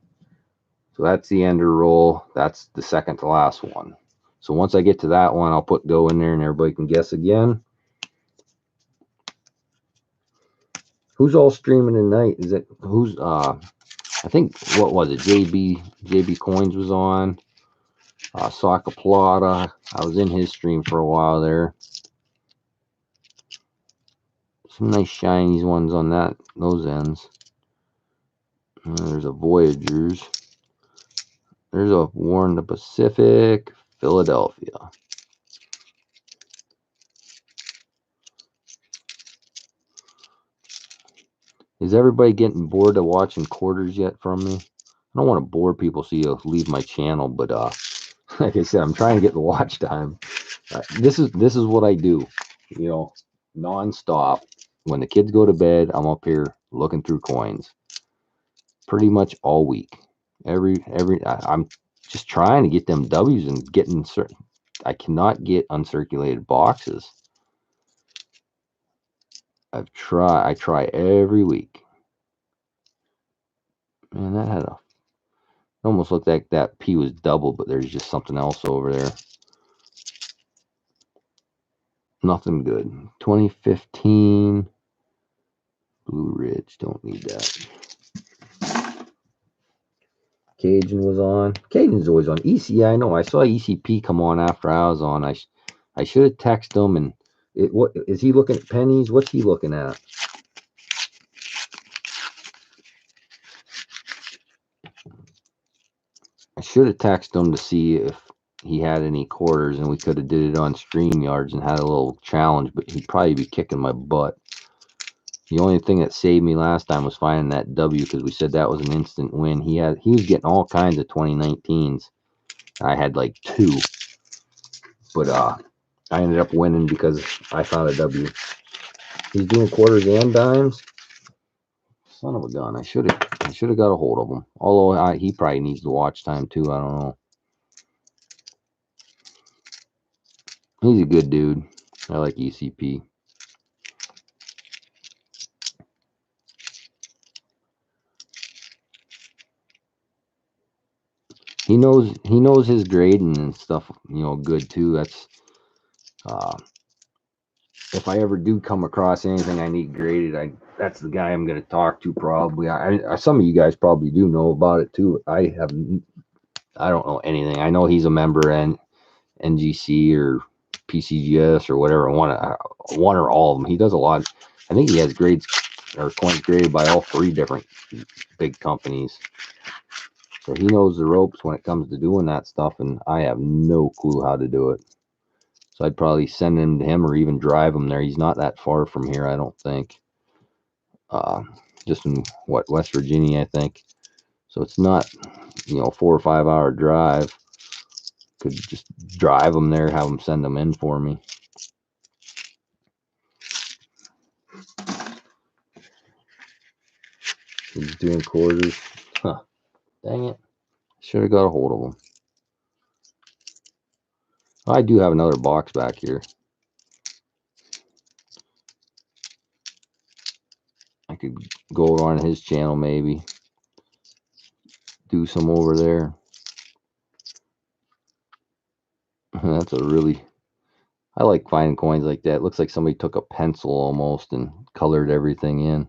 So that's the ender roll. That's the second to last one. So once I get to that one, I'll put go in there and everybody can guess again. Who's all streaming tonight? Is it who's I think what was it? JB Coins was on. Soccer Plata. I was in his stream for a while there. Some nice shiny ones on those ends. There's a Voyagers. There's a Warren the Pacific, Philadelphia. Is everybody getting bored of watching quarters yet from me? I don't want to bore people so you'll leave my channel, but like I said, I'm trying to get the watch time. This is what I do, you know, non-stop. When the kids go to bed, I'm up here looking through coins pretty much all week. I'm just trying to get them W's and getting certain. I cannot get uncirculated boxes. I try every week. Man, that had it almost looked like that P was double, but there's just something else over there. Nothing good. 2015 Blue Ridge. Don't need that. Cajun was on. Cajun's always on. EC, I know. I saw ECP come on after I was on. I should have texted him. And what is he looking at? Pennies? What's he looking at? I should have texted him to see if he had any quarters, and we could have did it on StreamYards and had a little challenge, but he'd probably be kicking my butt. The only thing that saved me last time was finding that W, because we said that was an instant win. He was getting all kinds of 2019s. I had like 2, but I ended up winning because I found a W. He's doing quarters and dimes. Son of a gun! I should have got a hold of him. Although he probably needs the watch time too. I don't know. He's a good dude. I like ECP. He knows his grading and stuff, you know, good too. That's if I ever do come across anything I need graded, that's the guy I'm going to talk to probably. Some of you guys probably do know about it too. I don't know anything. I know he's a member in NGC or PCGS or whatever, one or all of them. He does a lot. I think he has grades or coins graded by all 3 different big companies. So he knows the ropes when it comes to doing that stuff, and I have no clue how to do it. So I'd probably send him to him or even drive him there. He's not that far from here, I don't think. Just in West Virginia, I think. So it's not, 4 or 5 hour drive. Could just drive him there, have him send them in for me. He's doing quarters. Huh. Dang it. Should have got a hold of him. I do have another box back here. I could go on his channel maybe. Do some over there. That's I like finding coins like that. It looks like somebody took a pencil almost and colored everything in.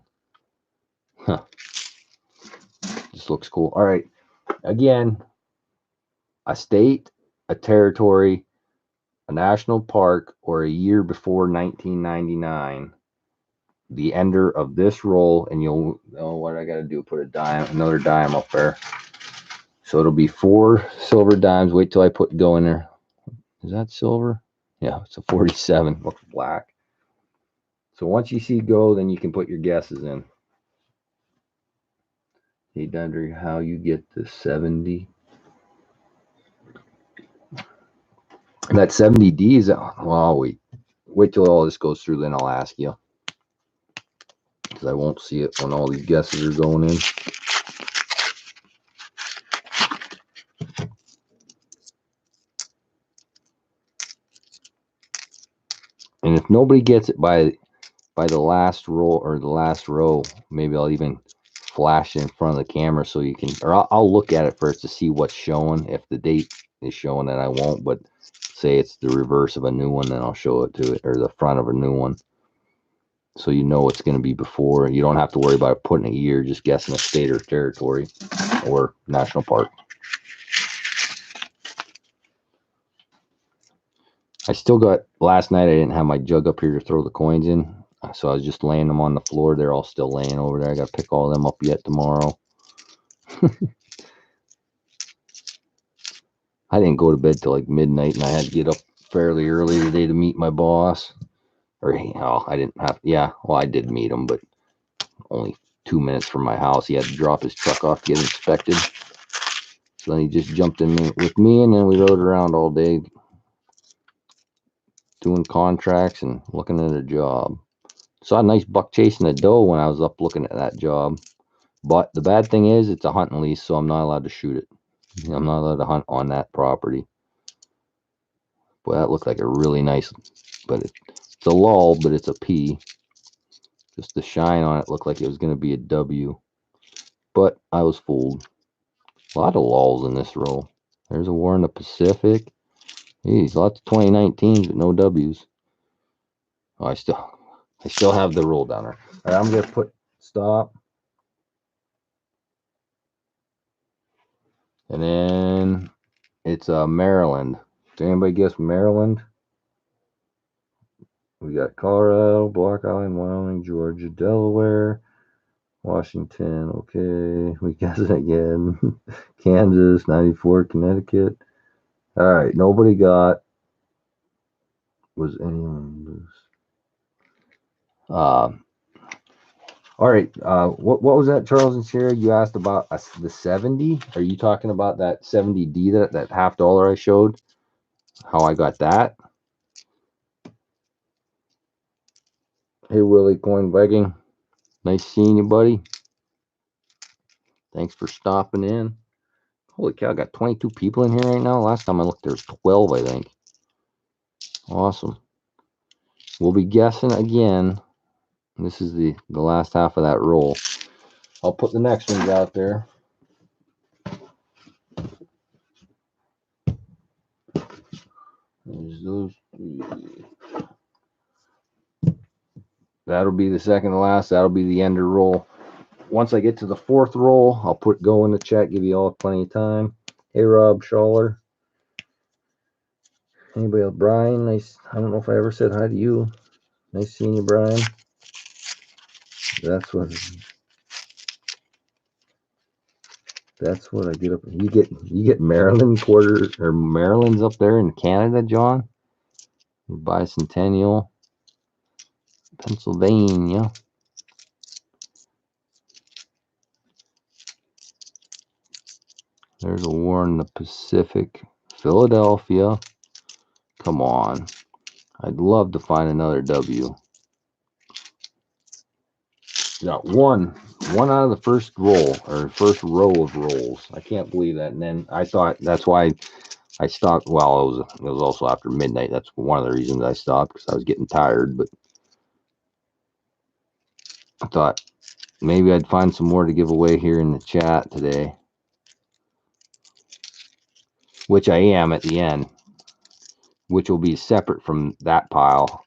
Huh. Just looks cool. All right. Again, a state, a territory, a national park, or a year before 1999. The ender of this roll, and you'll know what I got to do. Put another dime up there. So it'll be 4 silver dimes. Wait till I put go in there. Is that silver? Yeah, it's a 47. Looks black. So once you see go, then you can put your guesses in. Hey, Dundry, how you get the 70? That 70D is, well, wait till all this goes through, then I'll ask you. Because I won't see it when all these guesses are going in. And if nobody gets it by the last roll or the last row, maybe I'll even flash it in front of the camera so you can, or I'll look at it first to see what's showing. If the date is showing, that I won't, but say it's the reverse of a new one, then I'll show it to it, or the front of a new one. So you know it's going to be before. You don't have to worry about putting a year, just guessing a state or territory or national park. I still got, last night I didn't have my jug up here to throw the coins in, so I was just laying them on the floor. They're all still laying over there. I got to pick all of them up yet tomorrow. I didn't go to bed till like midnight, and I had to get up fairly early today to meet my boss. Or, oh, I didn't have, yeah, well, I did meet him, but only 2 minutes from my house. He had to drop his truck off to get inspected. So then he just jumped in with me, and then we rode around all day doing contracts and looking at a job. Saw a nice buck chasing a doe when I was up looking at that job. But the bad thing is it's a hunting lease, so I'm not allowed to shoot it. I'm not allowed to hunt on that property. Boy, that looked like a really nice, but it's a lull, but it's a P. Just the shine on it looked like it was going to be a W. But I was fooled. A lot of lulls in this row. There's a war in the Pacific. Geez, lots of 2019s, but no W's. Oh, I still have the roll down there. All right, I'm going to put stop. And then it's Maryland. Did anybody guess Maryland? We got Colorado, Block Island, Wyoming, Georgia, Delaware, Washington. Okay, we guess it again. Kansas, 94, Connecticut. All right, nobody got. Was anyone loose? All right. What was that, Charles and Sarah? You asked about the 70. Are you talking about that 70D, that $50 I showed? How I got that? Hey, Willie Coin Viking. Nice seeing you, buddy. Thanks for stopping in. Holy cow, I got 22 people in here right now. Last time I looked, there was 12, I think. Awesome. We'll be guessing again. This is the last half of that roll. I'll put the next ones out there. There's those three. That'll be the second to last. That'll be the ender roll. Once I get to the fourth roll, I'll put go in the chat, give you all plenty of time. Hey, Rob Schaller. Anybody else? Brian, nice. I don't know if I ever said hi to you. Nice seeing you, Brian. That's what I get up. You get Maryland quarter, or Maryland's up there in Canada, John. Bicentennial, Pennsylvania. There's a war in the Pacific. Philadelphia. Come on. I'd love to find another W. Got one out of the first roll, or first row of rolls. I can't believe that. And then I thought that's why I stopped. Well, it was also after midnight. That's one of the reasons I stopped, because I was getting tired. But I thought maybe I'd find some more to give away here in the chat today, which I am at the end, which will be separate from that pile.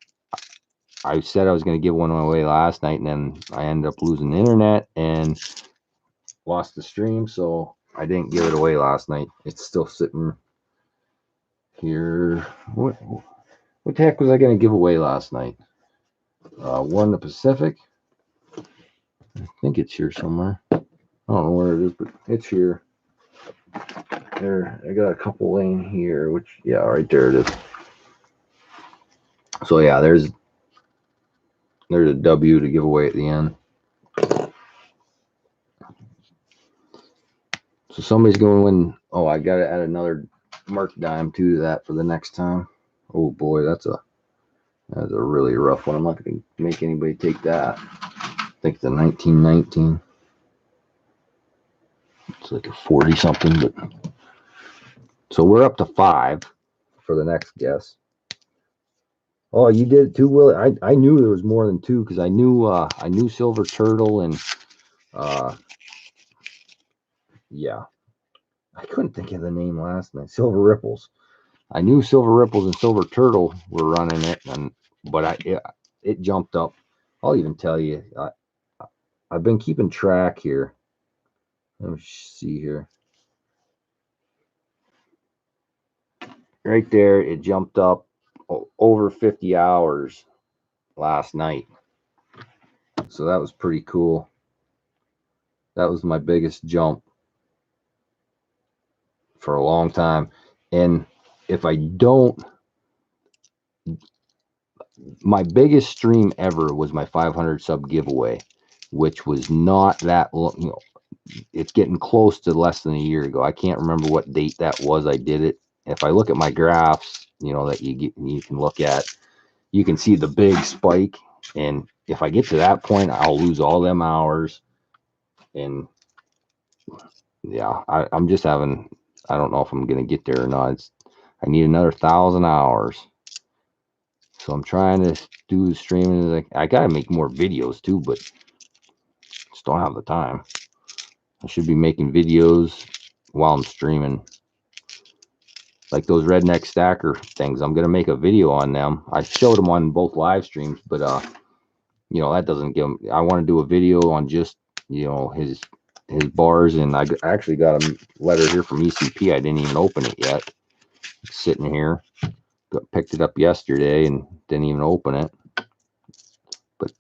I said I was going to give one away last night, and then I ended up losing the internet and lost the stream, so I didn't give it away last night. It's still sitting here. What the heck was I going to give away last night? War in the Pacific. I think it's here somewhere. I don't know where it is, but it's here. There, I got a couple laying here, which, yeah, right there it is. So yeah, there's a W to give away at the end. So somebody's going to win. Oh, I got to add another mark dime to that for the next time. Oh boy, that's a really rough one. I'm not going to make anybody take that. I think it's a 1919. It's like a 40 something, but so we're up to 5 for the next guess. Oh, you did it too, Willie. I knew there was more than 2 because I knew Silver Turtle and yeah, I couldn't think of the name last night. Silver Ripples. I knew Silver Ripples and Silver Turtle were running it, but it jumped up. I'll even tell you, I've been keeping track here. Let me see here. Right there, it jumped up over 50 hours last night. So that was pretty cool. That was my biggest jump for a long time. And if I don't, my biggest stream ever was my 500 sub giveaway, which was not that long, you know, it's getting close to less than a year ago. I can't remember what date that was I did it. If I look at my graphs, you know, that you can look at, you can see the big spike. And if I get to that point, I'll lose all them hours. And yeah, I'm just having, I don't know if I'm going to get there or not. I need another 1,000 hours. So I'm trying to do streaming. I got to make more videos too, but just don't have the time. I should be making videos while I'm streaming. Like those redneck stacker things, I'm going to make a video on them. I showed them on both live streams, but you know, that doesn't give them, I want to do a video on just, you know, his bars. And I actually got a letter here from ECP. I didn't even open it yet. It's sitting here. Picked it up yesterday and didn't even open it. But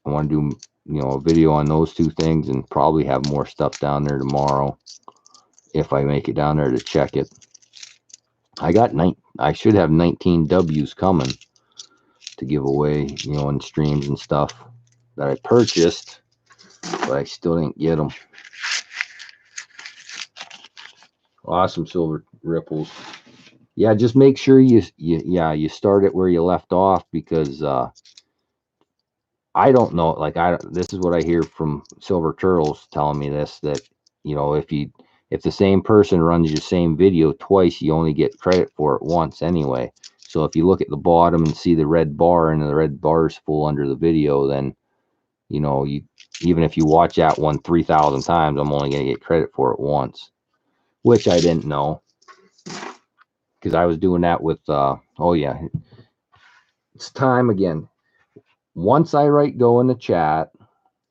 I want to do, you know, a video on those 2 things and probably have more stuff down there tomorrow if I make it down there to check it. I should have 19 W's coming to give away, you know, in streams and stuff that I purchased, but I still didn't get them. Awesome, Silver Ripples. Yeah, just make sure you start it where you left off, because I don't know, like, this is what I hear from Silver Turtles telling me this, that, you know, if the same person runs your same video twice, you only get credit for it once anyway. So if you look at the bottom and see the red bar and the red bar is full under the video, then, you know, even if you watch that one 3,000 times, I'm only going to get credit for it once, which I didn't know, because I was doing that with, oh yeah, it's time again. Once I write go in the chat,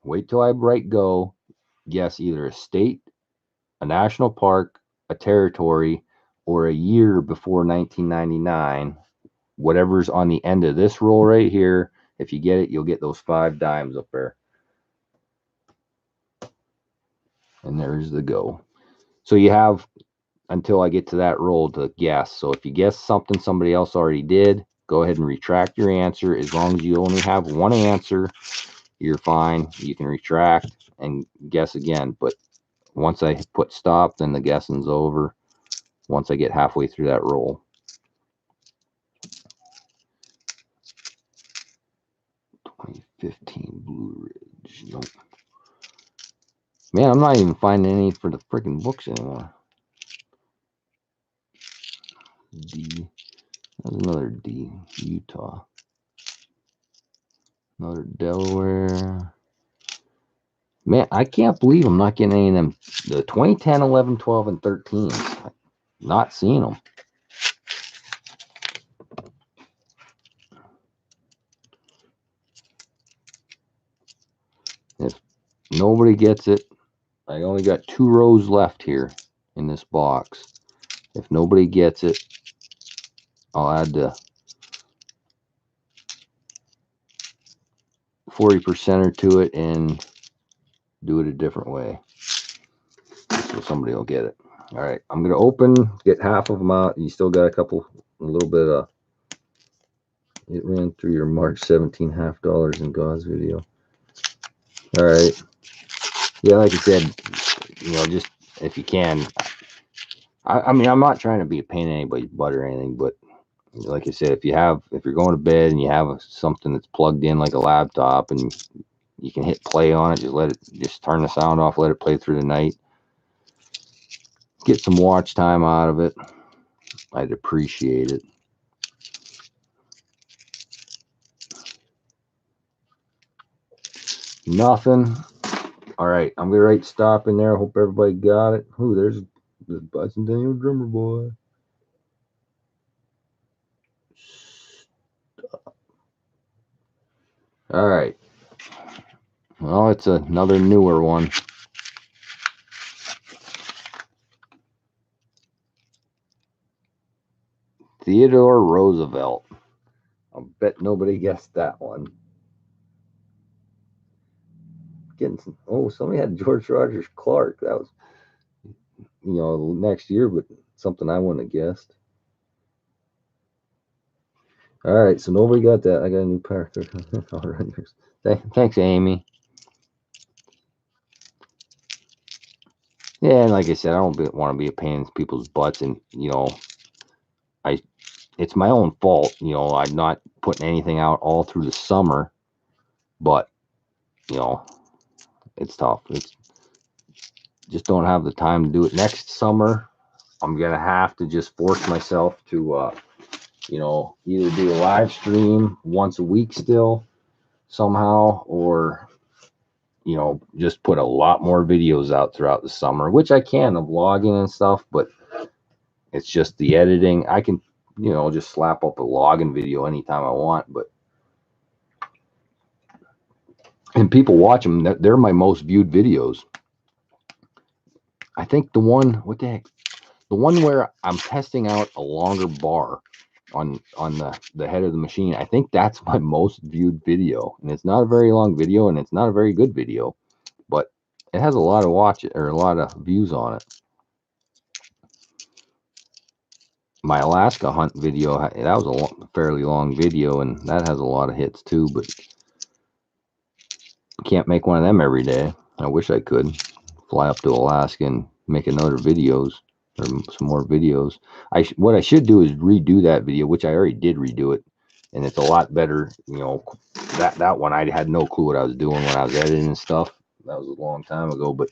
wait till I write go, guess either a state, a national park, a territory, or a year before 1999. Whatever's on the end of this roll right here, if you get it, you'll get those 5 dimes up there. And there's the go. So you have until I get to that roll to guess. So if you guess something somebody else already did, go ahead and retract your answer. As long as you only have one answer, you're fine. You can retract and guess again. But once I put stop, then the guessing's over. Once I get halfway through that roll. 2015 Blue Ridge. Nope. Man, I'm not even finding any for the freaking books anymore. D. There's another D. Utah. Another Delaware. Man, I can't believe I'm not getting any of them. The 2010, 11, 12, and 13. Not seeing them. If nobody gets it, I only got 2 rows left here in this box. If nobody gets it, I'll add the 40%er to it and do it a different way. So somebody will get it. All right, I'm gonna open, get half of them out. You still got a little bit of. It ran through your March 17 $half in gauze video. All right, yeah, like I said, just if you can. I mean, I'm not trying to be a pain in anybody's butt or anything, but like I said, if you're going to bed and you have something that's plugged in like a laptop and you can hit play on it, just turn the sound off, let it play through the night, get some watch time out of it. I'd appreciate it. Nothing. All right, I'm gonna write stop in there. Hope everybody got it. Ooh, there's the Bicentennial Drummer Boy. All right. Well, it's another newer one. Theodore Roosevelt. I'll bet nobody guessed that one. Somebody had George Rogers Clark. That was, next year, but something I wouldn't have guessed. All right, so nobody got that. I got a new pair. Thanks, Amy. Yeah, and like I said, I don't want to be a pain in people's butts, and it's my own fault. I'm not putting anything out all through the summer, but it's tough. It's just don't have the time to do it. Next summer, I'm gonna have to just force myself to, either do a live stream once a week still somehow, or just put a lot more videos out throughout the summer, which I can, of vlogging and stuff, but it's just the editing. I can, just slap up a logging video anytime I want, and people watch them. They're my most viewed videos. I think the one where I'm testing out a longer bar on the head of the machine, I think that's my most viewed video, and it's not a very long video, and it's not a very good video, but it has a lot of a lot of views on it. My Alaska hunt video, that was a fairly long video, and that has a lot of hits too, but can't make one of them every day. I wish I could fly up to Alaska and make another videos or some more videos. What I should do is redo that video, which I already did redo it, and it's a lot better. That one I had no clue what I was doing when I was editing and stuff. That was a long time ago, but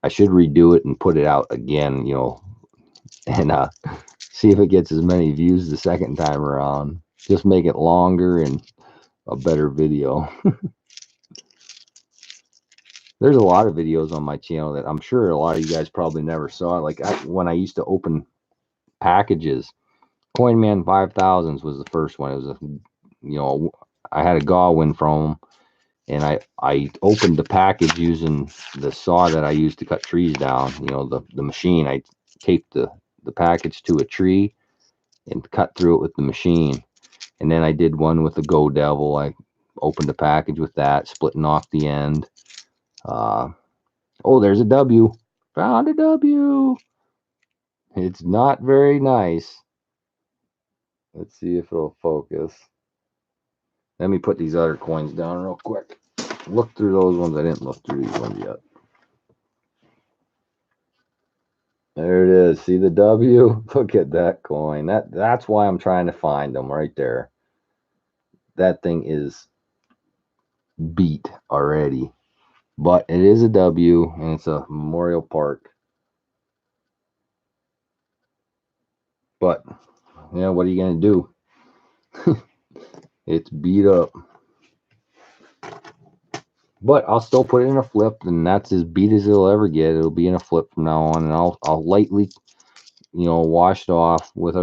I should redo it and put it out again, and see if it gets as many views the second time around. Just make it longer and a better video. There's a lot of videos on my channel that I'm sure a lot of you guys probably never saw. Like when I used to open packages, Coinman 5000s was the first one. It was I had a Gawain from them, and I opened the package using the saw that I used to cut trees down. The machine. I taped the package to a tree and cut through it with the machine. And then I did one with the Go Devil. I opened the package with that, splitting off the end. Oh, there's a W. Found a W. It's not very nice. Let's see if it'll focus. Let me put these other coins down real quick. Look through those ones. I didn't look through these ones yet. There it is. See the W? Look at that coin. That's why I'm trying to find them right there. That thing is beat already. But it is a W, and it's a Memorial Park. But, what are you going to do? It's beat up. But I'll still put it in a flip, and that's as beat as it'll ever get. It'll be in a flip from now on, and I'll lightly, wash it off with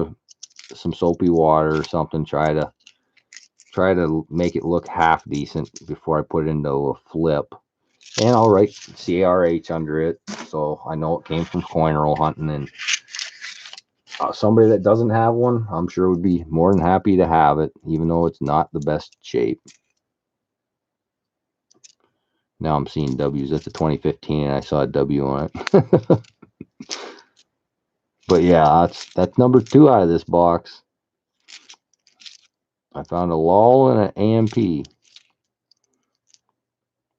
some soapy water or something. Try to make it look half decent before I put it into a flip. And I'll write CRH under it, so I know it came from coin roll hunting. And somebody that doesn't have one, I'm sure would be more than happy to have it, even though it's not the best shape. Now I'm seeing W's. That's a 2015, and I saw a W on it. But yeah, that's number 2 out of this box. I found a lull and an AMP.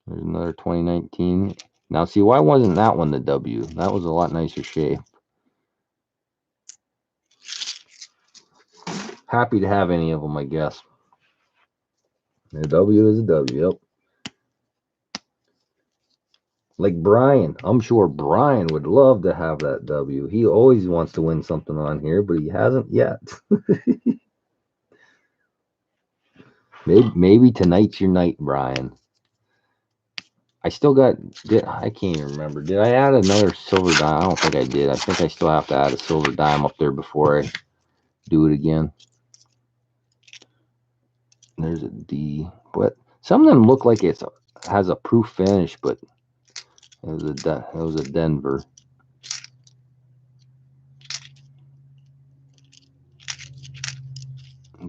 There's another 2019. Now, see, why wasn't that one the W? That was a lot nicer shape. Happy to have any of them, I guess. A W is a W, yep. Like Brian. I'm sure Brian would love to have that W. He always wants to win something on here, but he hasn't yet. maybe tonight's your night, Brian. I still got, I can't even remember. Did I add another silver dime? I don't think I did. I think I still have to add a silver dime up there before I do it again. There's a D. But some of them look like it has a proof finish, but it was a Denver.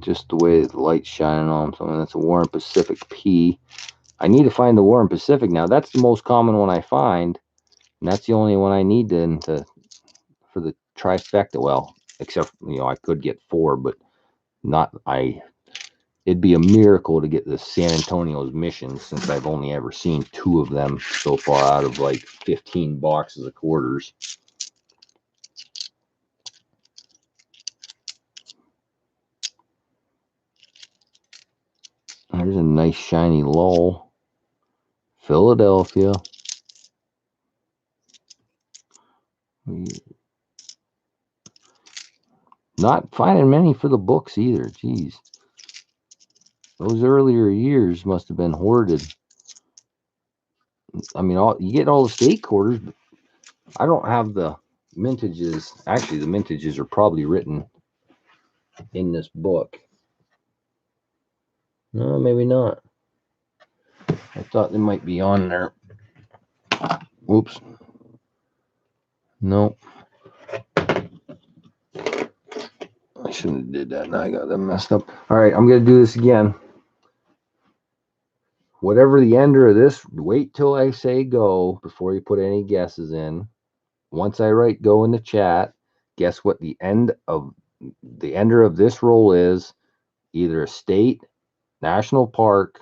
Just the way the light's shining on them. That's a Warren Pacific P. I need to find the Warren Pacific now. That's the most common one I find, and that's the only one I need for the trifecta. Well, except I could get 4, but not I. It'd be a miracle to get the San Antonio's Mission, since I've only ever seen 2 of them so far out of like 15 boxes of quarters. There's a nice shiny lull. Philadelphia. Not finding many for the books either. Jeez. Those earlier years must have been hoarded. I mean, you get all the state quarters, but I don't have the mintages. Actually, the mintages are probably written in this book. No, maybe not. I thought they might be on there. Whoops. Nope. I shouldn't have did that. Now I got them messed up. All right, I'm going to do this again. Whatever the ender of this, wait till I say go before you put any guesses in. Once I write go in the chat, guess what the ender of this roll is. Either a state, national park,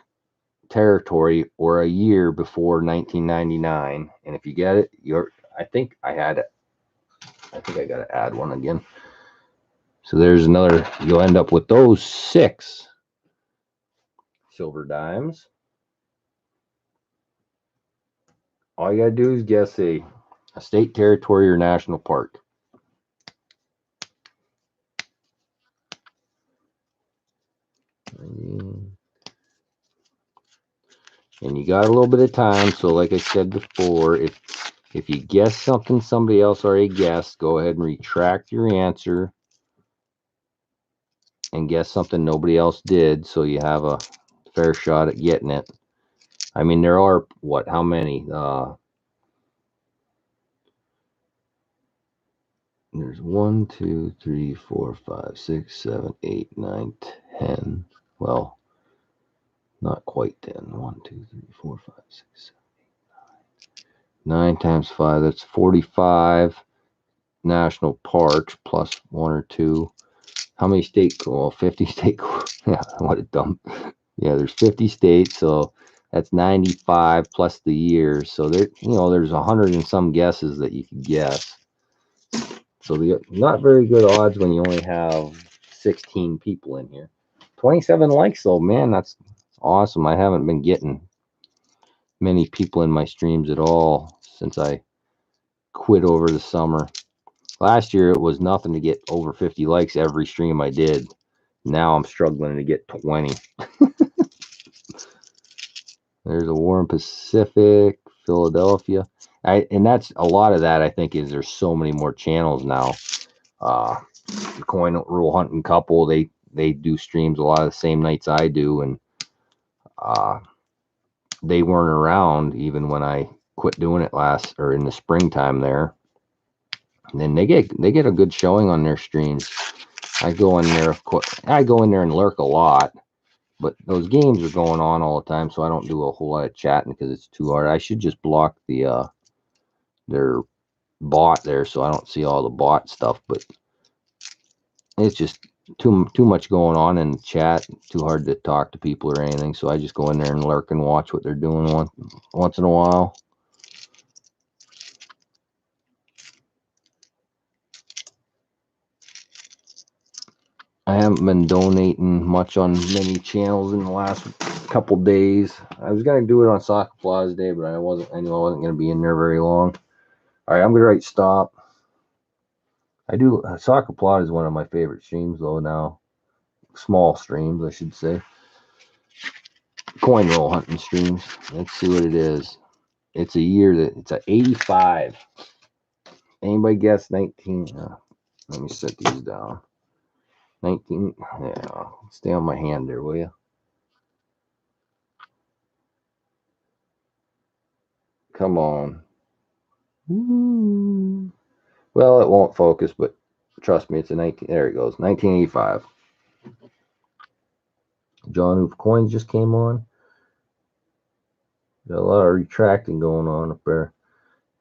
territory, or a year before 1999. And if you get it, I think I got to add one again. So there's another. You'll end up with those 6 silver dimes. All you got to do is guess a state, territory, or national park. And you got a little bit of time, so like I said before, if you guess something somebody else already guessed, go ahead and retract your answer and guess something nobody else did, so you have a fair shot at getting it. I mean, there are, how many? There's 1, 2, 3, 4, 5, 6, 7, 8, 9, 10. Well, not quite 10. 1, 2, 3, 4, 5, 6, 7, 8, 9. 9 times 5, that's 45 national parks plus 1 or 2. How many state? Well, 50 state. Yeah, what a dumb. Yeah, there's 50 states, so that's 95 plus the years. So there's 100 and some guesses that you could guess. So not very good odds when you only have 16 people in here. 27 likes though, man, that's awesome. I haven't been getting many people in my streams at all since I quit over the summer. Last year it was nothing to get over 50 likes every stream I did. Now I'm struggling to get 20. There's a Warren Pacific, Philadelphia. And that's a lot of that, I think, is there's so many more channels now. The Coin Rule Hunting Couple, they do streams a lot of the same nights I do, and they weren't around even when I quit doing it in the springtime there. And then they get a good showing on their streams. I go in there and lurk a lot, but those games are going on all the time, so I don't do a whole lot of chatting because it's too hard. I should just block their bot there, so I don't see all the bot stuff, but it's just too much going on in the chat. Too hard to talk to people or anything, so I just go in there and lurk and watch what they're doing once in a while. I haven't been donating much on many channels in the last couple days. I was gonna do it on Soccer Plaza Day, but I knew I wasn't gonna be in there very long. All right, I'm gonna write stop. I do Soccer Plaza is one of my favorite streams though now. Small streams, I should say. Coin roll hunting streams. Let's see what it is. It's a year that it's a 85. Anybody guess 19? Let me set these down. 19. Yeah, stay on my hand there, will you? Come on. Ooh. Well, it won't focus, but trust me, it's a 19. There it goes. 1985. John Oof Coins just came on. Got a lot of retracting going on up there.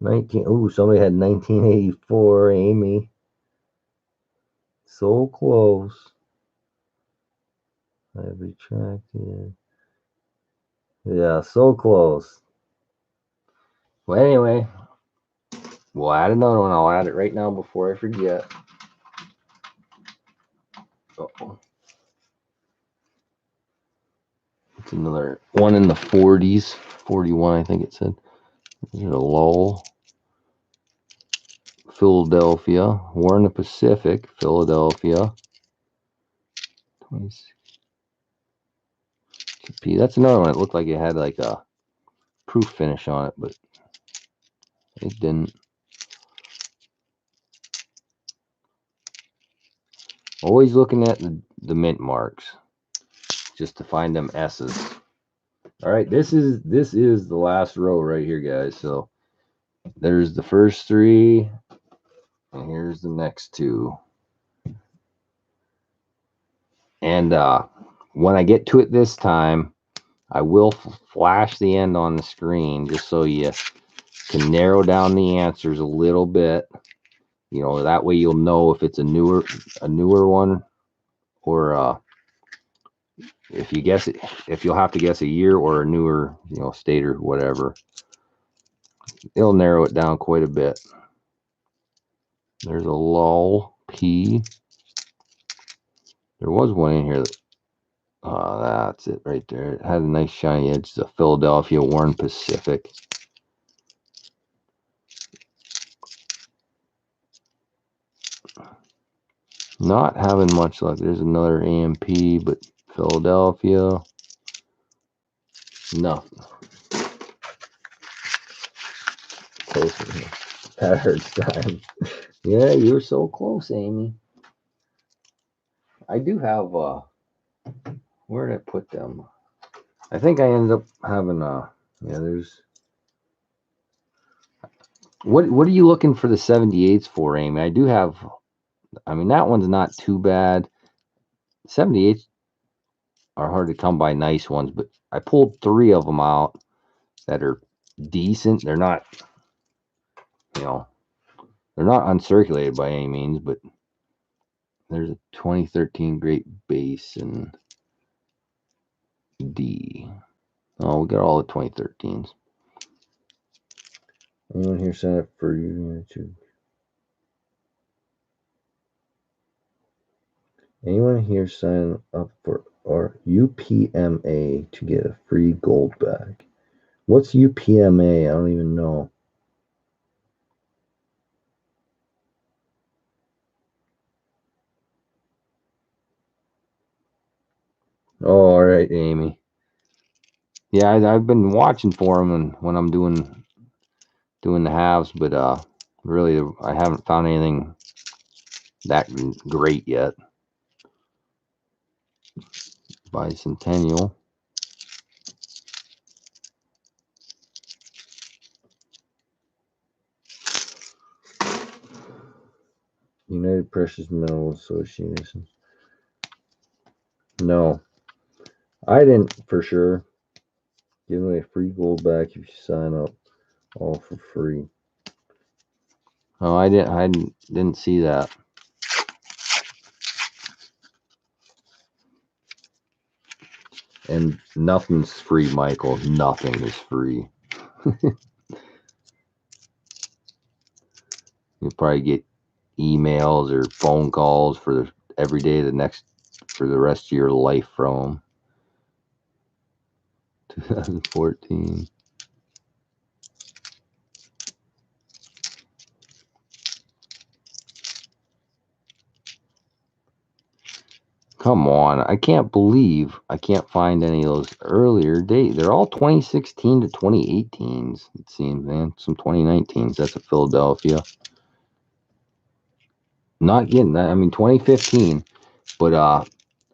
19. Ooh, somebody had 1984. Amy. So close. I retracted. Yeah, so close. Well, anyway, we'll add another one. I'll add it right now before I forget. Uh-oh. It's another one in the 40s. 41, I think it said. Is it a lull? Philadelphia. War in the Pacific. Philadelphia. That's another one. It looked like it had like a proof finish on it, but it didn't. Always looking at the mint marks just to find them S's. All right, this is the last row right here, guys. So there's the first three, and here's the next two. And when I get to it this time, I will flash the end on the screen just so you can narrow down the answers a little bit. You know, that way you'll know if it's a newer one, or if you guess it, if you'll have to guess a year or a newer, state or whatever. It'll narrow it down quite a bit. There's a lull P. There was one in here that, that's it right there. It had a nice shiny edge. It's a Philadelphia Warren Pacific. Not having much luck. There's another AMP, but Philadelphia, nothing. Close. That hurts time. Yeah, you were so close, Amy. I do have, where did I put them? I think I ended up having, yeah, there's, what are you looking for the 78s for, Amy? I do have, I mean, that one's not too bad. 78s are hard to come by, nice ones, but I pulled 3 of them out that are decent. They're not, they're not uncirculated by any means, but there's a 2013 Great Basin D. Oh, we got all the 2013s. Anyone here sign up for YouTube? Anyone here sign up for our UPMA to get a free gold bag? What's UPMA? I don't even know. Oh, all right, Amy. Yeah, I've been watching for them and when I'm doing the halves, but really I haven't found anything that great yet. Bicentennial. United Precious Metals Association. No, I didn't for sure. Give away a free gold back if you sign up, all for free. Oh, I didn't see that. And nothing's free, Michael. Nothing is free. You'll probably get emails or phone calls for every day for the rest of your life from 2014. Come on. I can't believe I can't find any of those earlier dates. They're all 2016 to 2018s, it seems, man. Some 2019s. That's a Philadelphia. Not getting that. I mean, 2015, but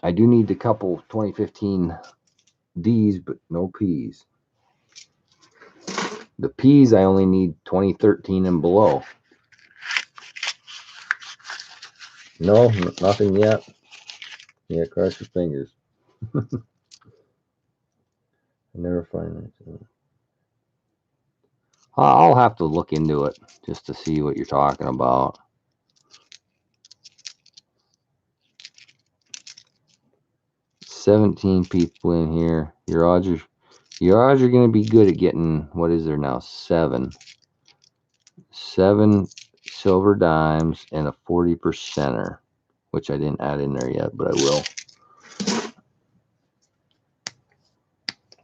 I do need a couple 2015 D's, but no P's. The P's I only need 2013 and below. No, nothing yet. Yeah, cross your fingers. I never find that. I'll have to look into it just to see what you're talking about. $17 people in here. Your odds are going to be good at getting, what is there now? Seven silver dimes and a 40%er, which I didn't add in there yet, but I will.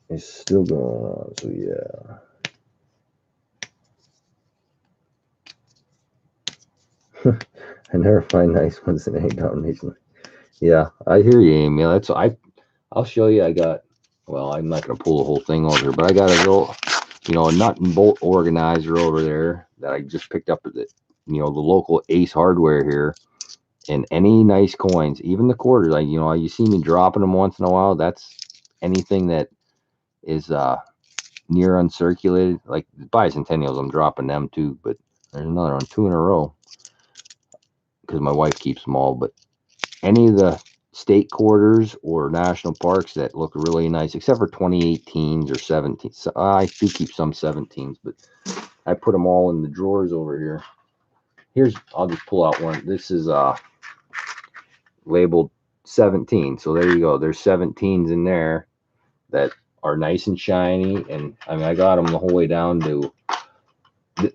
It's still going on, so yeah. I never find nice ones in any combination. Yeah, I hear you, Amy. I'll show you. Well, I'm not gonna pull the whole thing over here, but I got a little, a nut and bolt organizer over there that I just picked up at the local Ace Hardware here. And any nice coins, even the quarters, you see me dropping them once in a while. That's anything that is near uncirculated, like bicentennials. I'm dropping them too, but there's another one, 2 in a row, because my wife keeps them all. But any of the state quarters or national parks that look really nice, except for 2018s or 17s. So I do keep some 17s, but I put them all in the drawers over here. I'll just pull out one. This is labeled 17. So there you go. There's 17s in there that are nice and shiny. And I mean, I got them the whole way down to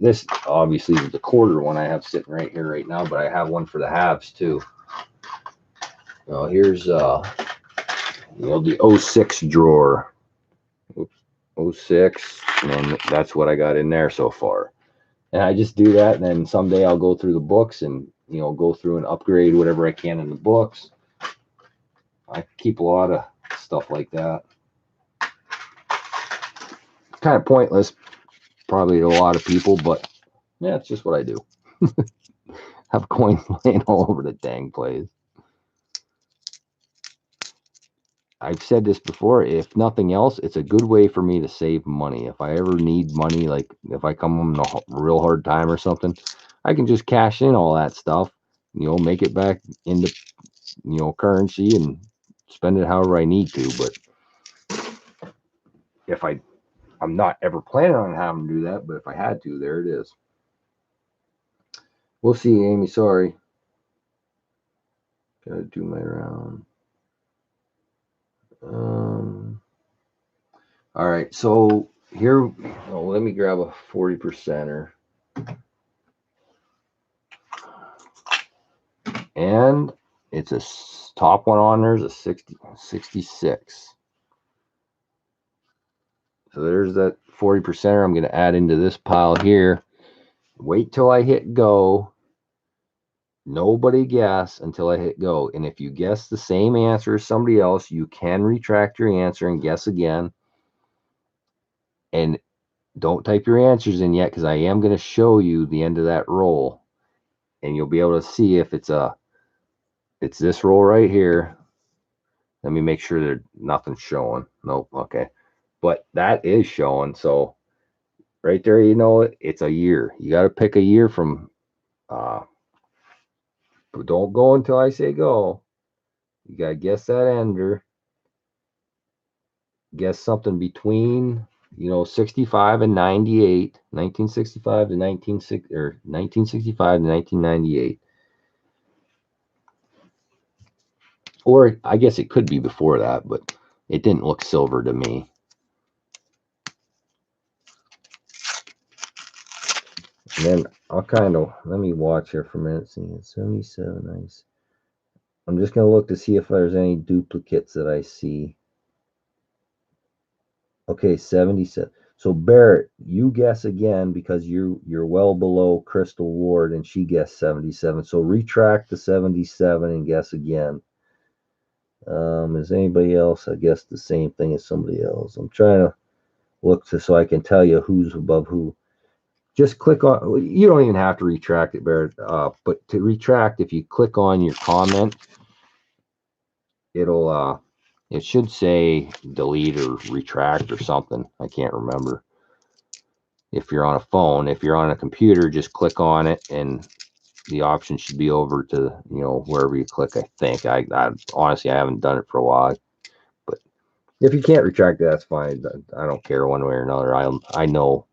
this. Obviously, is the quarter one I have sitting right here right now, but I have one for the halves too. Now here's the 06 drawer. 06, and that's what I got in there so far. And I just do that, and then someday I'll go through the books and go through and upgrade whatever I can in the books. I keep a lot of stuff like that. Kind of pointless, probably to a lot of people, but yeah, it's just what I do. Have coins laying all over the dang place. I've said this before, if nothing else, it's a good way for me to save money. If I ever need money, like if I come in a real hard time or something, I can just cash in all that stuff, make it back into, currency and spend it however I need to. But if I'm not ever planning on having to do that, but if I had to, there it is. We'll see, Amy. Sorry. Gotta do my round. All right, so here, let me grab a 40%er. And it's a top one on there is a 66. So there's that 40%er I'm going to add into this pile here. Wait till I hit go. Nobody guess until I hit go. And if you guess the same answer as somebody else, you can retract your answer and guess again. And don't type your answers in yet, because I am going to show you the end of that roll. And you'll be able to see if it's this roll right here. Let me make sure that nothing's showing. Nope. Okay. But that is showing. So right there, it's a year. You got to pick a year from, but don't go until I say go. You got to guess that ender. Guess something between you know, 65 and 98, 1965 to 1965 to 1998. Or I guess it could be before that, but it didn't look silver to me. And then I'll kind of, let me watch here for a minute. See, it's 77, nice. I'm just going to look to see if there's any duplicates that I see. Okay, 77. So Barrett, you guess again because you're well below Crystal Ward and she guessed 77. So retract the 77 and guess again. Is anybody else? I guess the same thing as somebody else. I'm trying to look so I can tell you who's above who. Just click on. You don't even have to retract it, Barrett. But to retract, if you click on your comment, it'll it should say delete or retract or something. I can't remember. If you're on a phone, if you're on a computer, just click on it and the option should be over to, you know, wherever you click. I think I honestly I haven't done it for a while, but if you can't retract it, that's fine. I don't care one way or another. I know.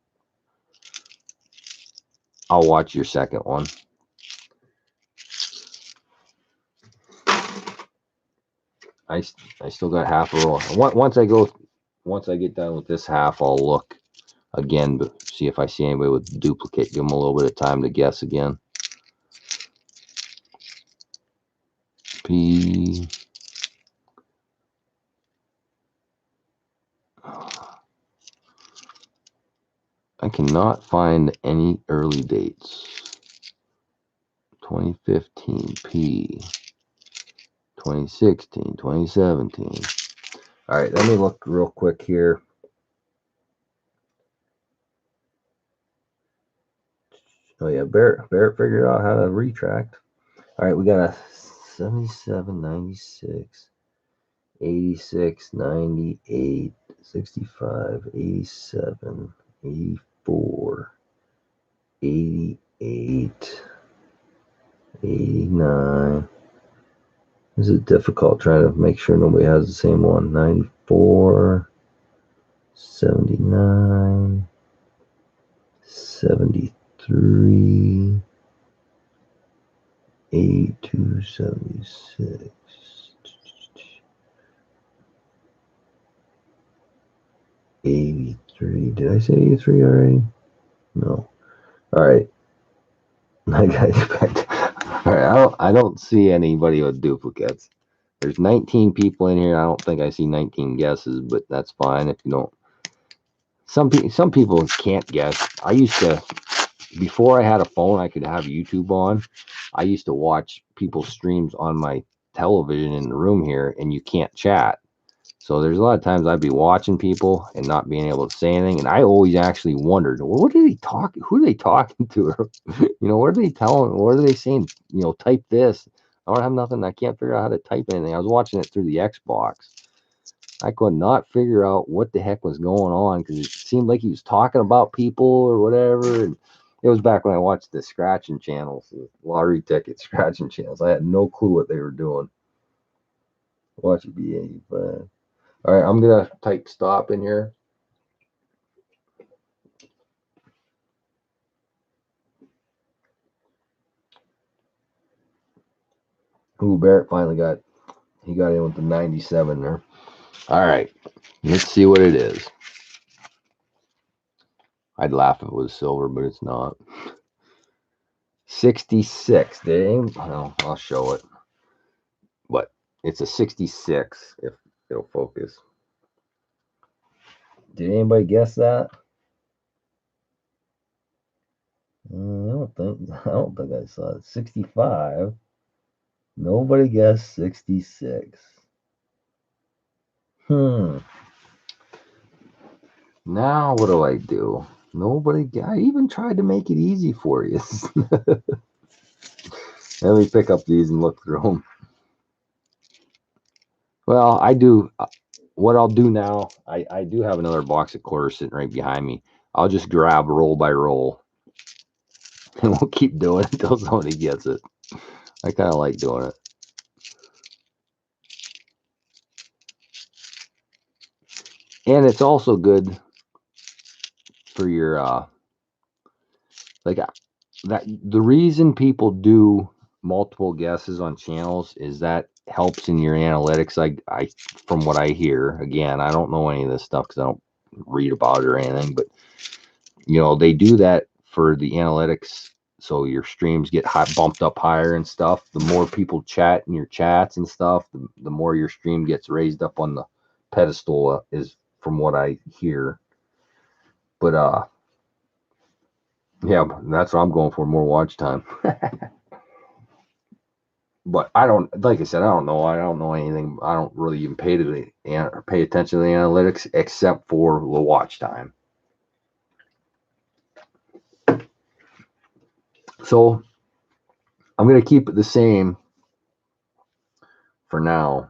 I'll watch your second one. I still got half a roll. Once I get done with this half, I'll look again to see if I see anybody with duplicate. Give them a little bit of time to guess again. P. I cannot find any early dates. 2015 P. 2016, 2017. All right, let me look real quick here. Oh yeah, Barrett figured out how to retract. All right, we got a 77, 96, 86, 98, 65, 87, 84, 88, 89. This is difficult trying to make sure nobody has the same one. 94, 79, 73, 82, 76. 83. Did I say 83 already? No. All right. I got expect. All right. I don't see anybody with duplicates. There's 19 people in here. I don't think I see 19 guesses, but that's fine if you don't. Some people can't guess. I used to, before I had a phone, I could have YouTube on. I used to watch people's streams on my television in the room here, and you can't chat. So there's a lot of times I'd be watching people and not being able to say anything, and I always actually wondered, well, what are they talking? Who are they talking to? You know, what are they telling? What are they saying? You know, type this. I don't have nothing. I can't figure out how to type anything. I was watching it through the Xbox. I could not figure out what the heck was going on because it seemed like he was talking about people or whatever. And it was back when I watched the scratching channels, the lottery ticket scratching channels. I had no clue what they were doing. Watch it be 85. All right, I'm going to type stop in here. Ooh, Barrett finally got in with the 97 there. All right, let's see what it is. I'd laugh if it was silver, but it's not. 66. Dang. Well, I'll show it. But it's a 66 if it'll focus. Did anybody guess that? I don't think I saw it. 65. Nobody guessed 66. Now what do I do? I even tried to make it easy for you. Let me pick up these and look through them. Well, I do. What I'll do now, I do have another box of quarters sitting right behind me. I'll just grab roll by roll. And we'll keep doing it until somebody gets it. I kind of like doing it. And it's also good for your like that. The reason people do multiple guesses on channels is that helps in your analytics. I from what I hear, again, I don't know any of this stuff because I don't read about it or anything, but they do that for the analytics, so your streams get bumped up higher and stuff. The more people chat in your chats and stuff, the more your stream gets raised up on the pedestal, is from what I hear. But yeah, that's what I'm going for, more watch time. But I don't, like I said, I don't know anything. I don't really even pay attention to the analytics except for the watch time. So I'm going to keep it the same for now.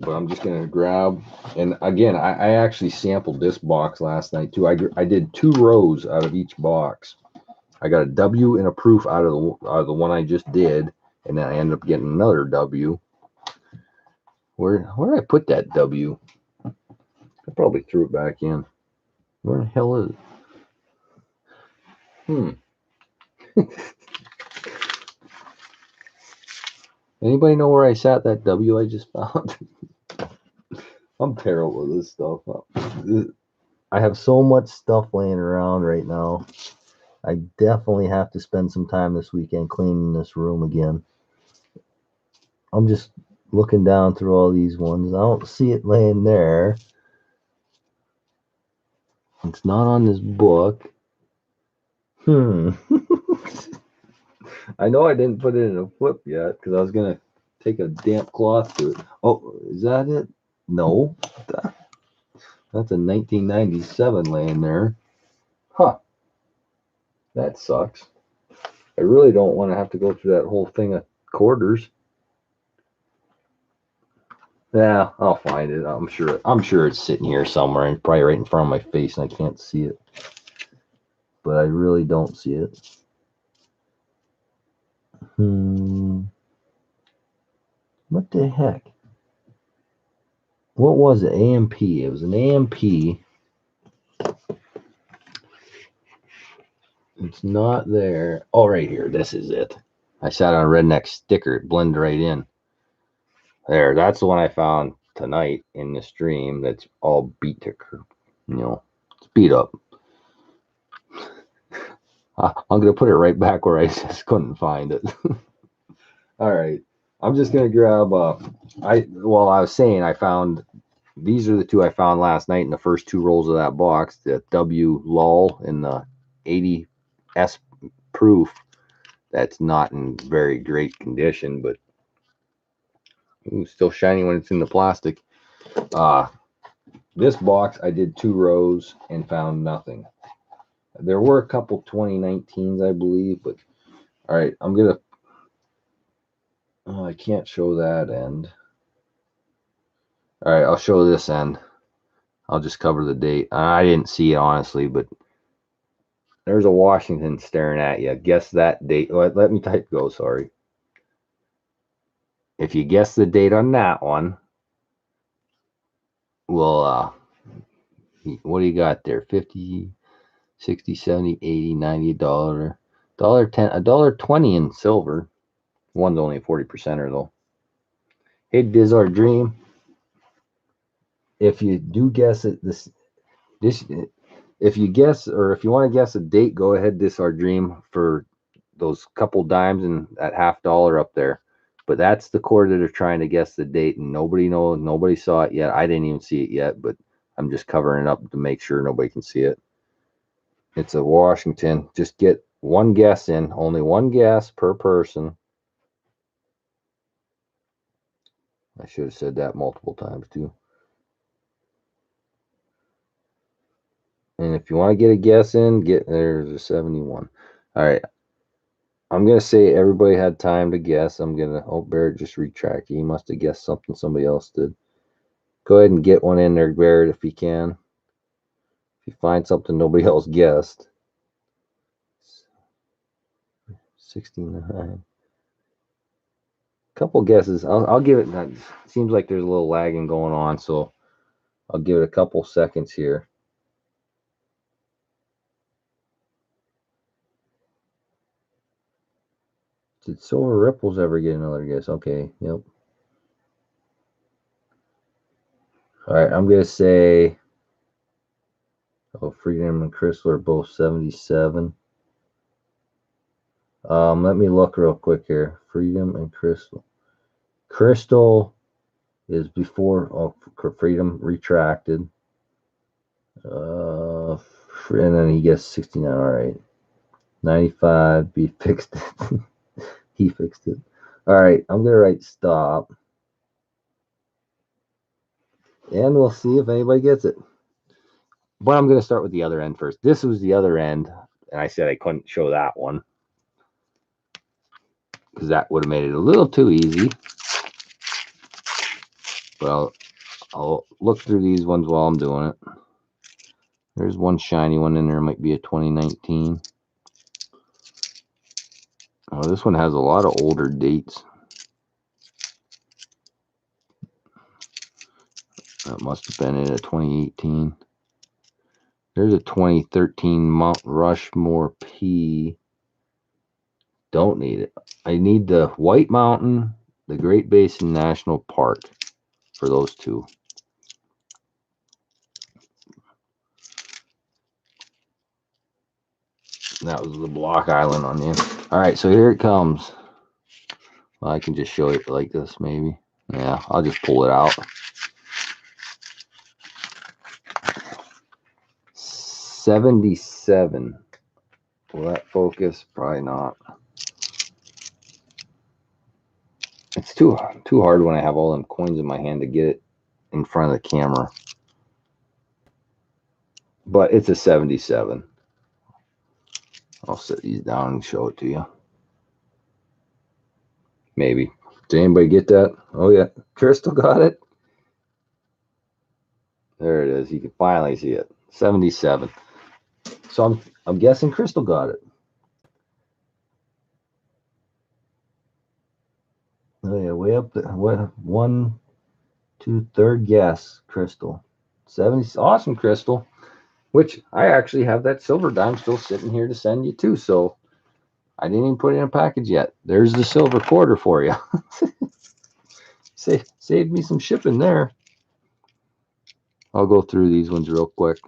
But I'm just going to grab, and again, I actually sampled this box last night too. I did 2 rows out of each box. I got a W and a proof out of the one I just did, and then I ended up getting another W. Where did I put that W? I probably threw it back in. Where the hell is it? Anybody know where I sat that W I just found? I'm terrible with this stuff. I have so much stuff laying around right now. I definitely have to spend some time this weekend cleaning this room again. I'm just looking down through all these ones. I don't see it laying there. It's not on this book. I know I didn't put it in a flip yet because I was going to take a damp cloth to it. Oh, is that it? No. That's a 1997 laying there. Huh. That sucks. I really don't want to have to go through that whole thing of quarters. Yeah, I'll find it. I'm sure it's sitting here somewhere and probably right in front of my face and I can't see it. But I really don't see it. What the heck? What was it? AMP. It was an AMP. It's not there. Oh, right here. This is it. I sat on a redneck sticker. It blended right in. There. That's the one I found tonight in the stream. That's all beat to, it's beat up. I'm going to put it right back where I just couldn't find it. All right. I'm just going to grab, I was saying I found, these are the 2 I found last night in the first 2 rolls of that box, the W lull and the 80S proof. That's not in very great condition, but still shiny when it's in the plastic. This box, I did 2 rows and found nothing. There were a couple 2019s, I believe, but all right, I'm going to, I can't show that end. All right, I'll show this end. I'll just cover the date. I didn't see it, honestly, but there's a Washington staring at you. Guess that date. Let me type go, sorry. If you guess the date on that one, well, what do you got there? 50, 60, 70, 80, 90, $1, $10, $1.20 in silver. One's only a 40%er though. Hey, Diz our dream. If you do guess it, if you guess, or if you want to guess a date, go ahead. This our dream for those couple dimes and that $50 up there. But that's the cord that are trying to guess the date, and nobody knows. Nobody saw it yet. I didn't even see it yet, but I'm just covering it up to make sure nobody can see it. It's a Washington. Just get one guess in. Only one guess per person. I should have said that multiple times too. And if you want to get a guess in, there's a 71. All right. I'm going to say everybody had time to guess. Barrett just retracted. He must have guessed something somebody else did. Go ahead and get one in there, Barrett, if you can. If you find something nobody else guessed. 69. Couple guesses. I'll give it. It seems like there's a little lagging going on, so I'll give it a couple seconds here. Did Silver Ripples ever get another guess? Okay, yep. All right, I'm gonna say, oh, Freedom and Crystal are both 77. Let me look real quick here. Freedom and Crystal. Crystal is before Freedom retracted. And then he gets 69. All right. 95. He fixed it. He fixed it. All right. I'm going to write stop. And we'll see if anybody gets it. But I'm going to start with the other end first. This was the other end. And I said I couldn't show that one, because that would have made it a little too easy. But I'll look through these ones while I'm doing it. There's one shiny one in there. Might be a 2019. Oh, this one has a lot of older dates. That must have been in a 2018. There's a 2013 Mount Rushmore P. Don't need it. I need the White Mountain, the Great Basin National Park for those two. That was the Block Island on the end. All right, so here it comes. Well, I can just show it like this, maybe. Yeah, I'll just pull it out. 77. Will that focus? Probably not. It's too hard when I have all them coins in my hand to get it in front of the camera. But it's a 77. I'll set these down and show it to you. Maybe. Did anybody get that? Oh yeah, Crystal got it. There it is. You can finally see it. 77. So I'm guessing Crystal got it. Oh yeah, way up there. What, 1, 2, third guess, Crystal. 70. Awesome, Crystal. Which I actually have that silver dime still sitting here to send you too. So I didn't even put it in a package yet. There's the silver quarter for you. Saved me some shipping there. I'll go through these ones real quick.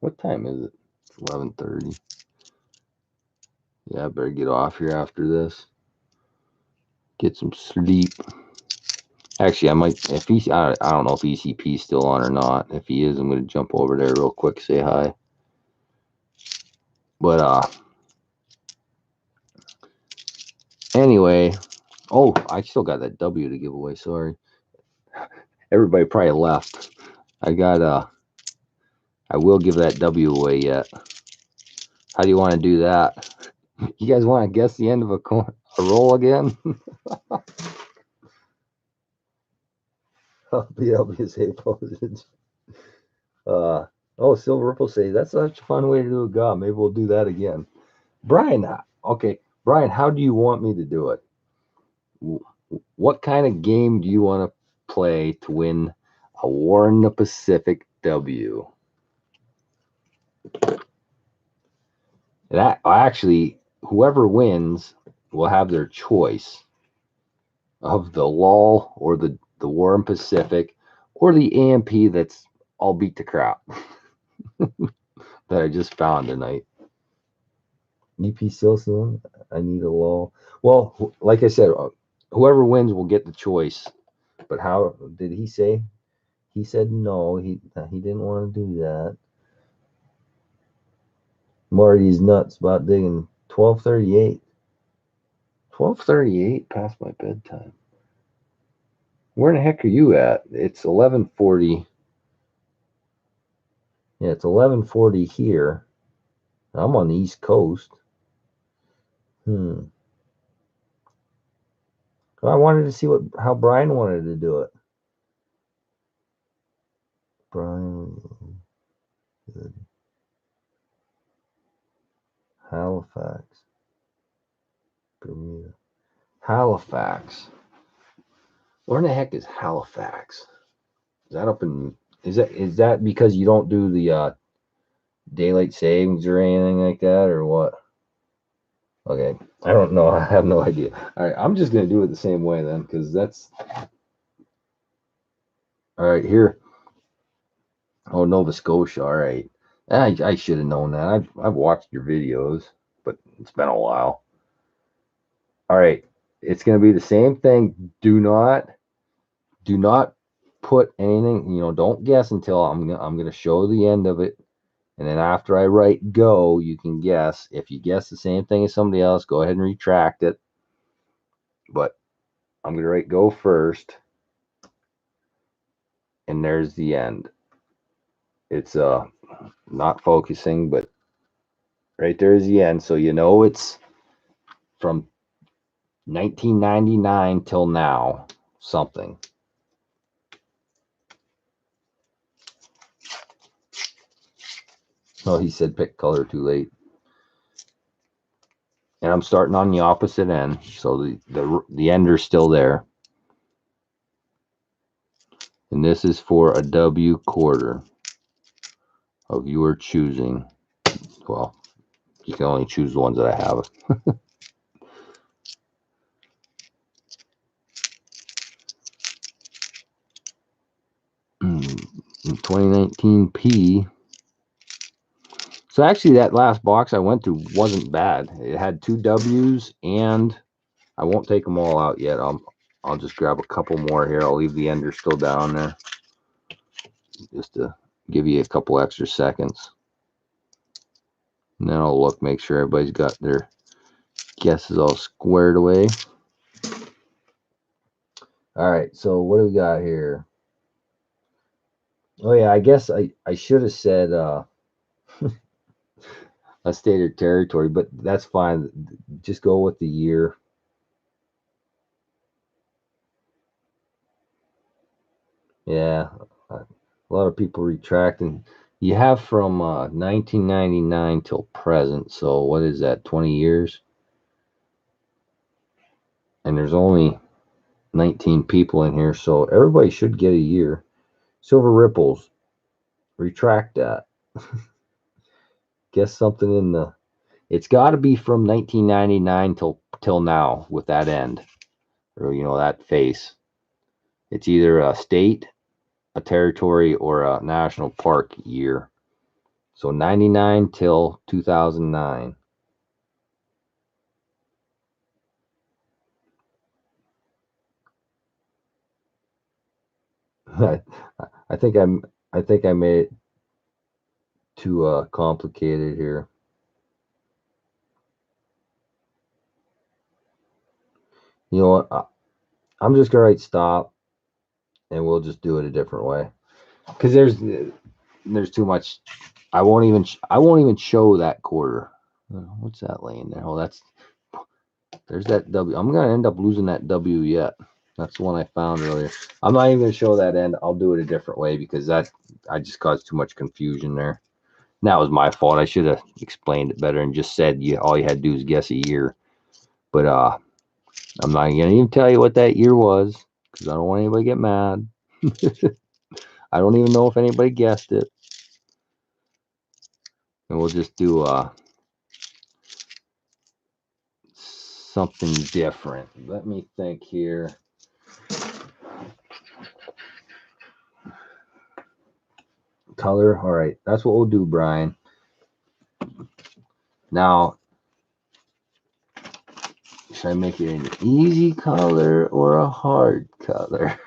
What time is it? It's 11:30. Yeah, I better get off here after this. Get some sleep. Actually, I might, if he's, I don't know if ECP's still on or not. If he is, I'm going to jump over there real quick, say hi. But, anyway, oh, I still got that W to give away, sorry. Everybody probably left. I will give that W away yet. How do you want to do that? You guys want to guess the end of a roll again? BLBSA postage. Oh, Silver Ripple say that's such a fun way to do a gob. Maybe we'll do that again. Brian, okay, Brian, how do you want me to do it? What kind of game do you want to play to win a War in the Pacific W? And actually, whoever wins will have their choice of the LOL or the War in Pacific or the AMP that's all beat to crap that I just found tonight. EP Silson, I need a LOL. Well, like I said, whoever wins will get the choice. But how did he say? He said no. He didn't want to do that. Marty's nuts about digging 12:38. 12:38 past my bedtime. Where in the heck are you at? It's 11:40. Yeah, it's 11:40 here. I'm on the East Coast. I wanted to see how Brian wanted to do it. Brian, good. Halifax, Bermuda, Halifax. Where in the heck is Halifax? Is that up in? Is that because you don't do the daylight savings or anything like that, or what? Okay, I don't know. I have no idea. All right, I'm just gonna do it the same way then, because that's all right here. Oh, Nova Scotia. All right. I should have known that. I've watched your videos, but it's been a while. All right. It's gonna be the same thing. Do not put anything, don't guess until I'm gonna show the end of it. And then after I write go, you can guess. If you guess the same thing as somebody else, go ahead and retract it. But I'm gonna write go first, and there's the end. It's not focusing, but right there's the end. So it's from 1999 till now, something. Oh, he said pick color too late. And I'm starting on the opposite end, so the ender's still there. And this is for a W quarter of your choosing. Well, you can only choose the ones that I have. 2019 P. So actually, that last box I went through wasn't bad. It had 2 W's, and I won't take them all out yet. I'll just grab a couple more here. I'll leave the ender still down there, just to give you a couple extra seconds. And then I'll look, make sure everybody's got their guesses all squared away. All right, so what do we got here? Oh yeah, I guess I should have said a state or territory, but that's fine. Just go with the year. Yeah, a lot of people retracting. You have from 1999 till present, so what is that, 20 years? And there's only 19 people in here, so everybody should get a year. Silver Ripples, retract that. Guess something in the. It's got to be from 1999 till now with that end, or that face. It's either a state, a territory, or a national park year. So 99 till 2009. I think I made it too complicated here. You know what? I'm just gonna write stop, and we'll just do it a different way. Because there's too much. I won't even show that quarter. What's that laying there? Oh, there's that W. I'm gonna end up losing that W yet. That's the one I found earlier. I'm not even gonna show that end. I'll do it a different way because I just caused too much confusion there. And that was my fault. I should have explained it better and just said all you had to do is guess a year. But I'm not gonna even tell you what that year was because I don't want anybody to get mad. I don't even know if anybody guessed it. And we'll just do something different. Let me think here. Color. All right, that's what we'll do, Brian. Now, should I make it an easy color or a hard color?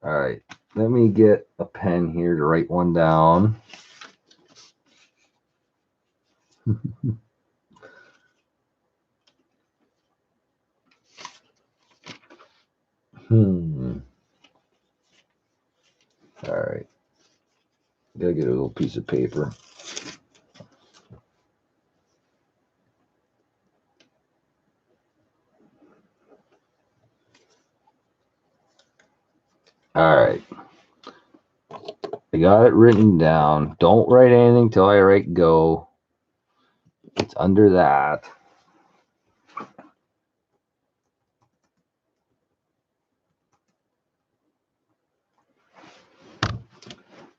All right, let me get a pen here to write one down. All right, gotta get a little piece of paper. All right, I got it written down. Don't write anything till I write go. It's under that.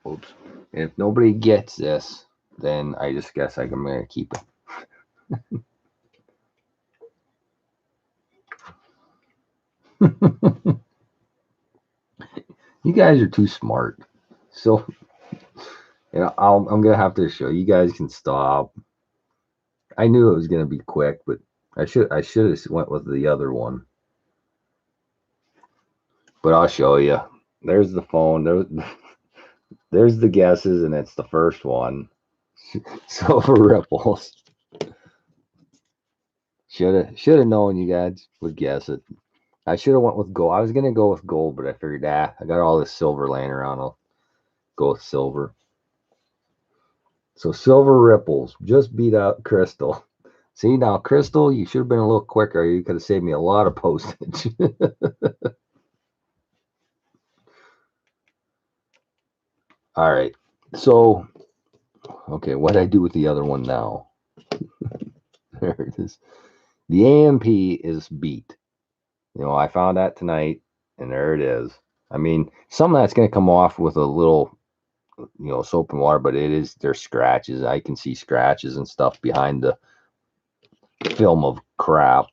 Oops. If nobody gets this, then I just guess I'm going to keep it. You guys are too smart. So, I'm going to have to show you guys can stop. I knew it was going to be quick, but I should have went with the other one. But I'll show you. There's the phone. There's the guesses, and it's the first one. Silver ripples. Should have known you guys would guess it. I should have went with gold. I was gonna go with gold, but I figured, I got all this silver laying around. I'll go with silver. So silver ripples just beat out crystal. See, now crystal, you should have been a little quicker. You could have saved me a lot of postage. All right. So, okay, what did I do with the other one now? There it is. The AMP is beat. I found that tonight, and there it is. I mean, some of that's going to come off with a little, soap and water, but there's scratches. I can see scratches and stuff behind the film of crap.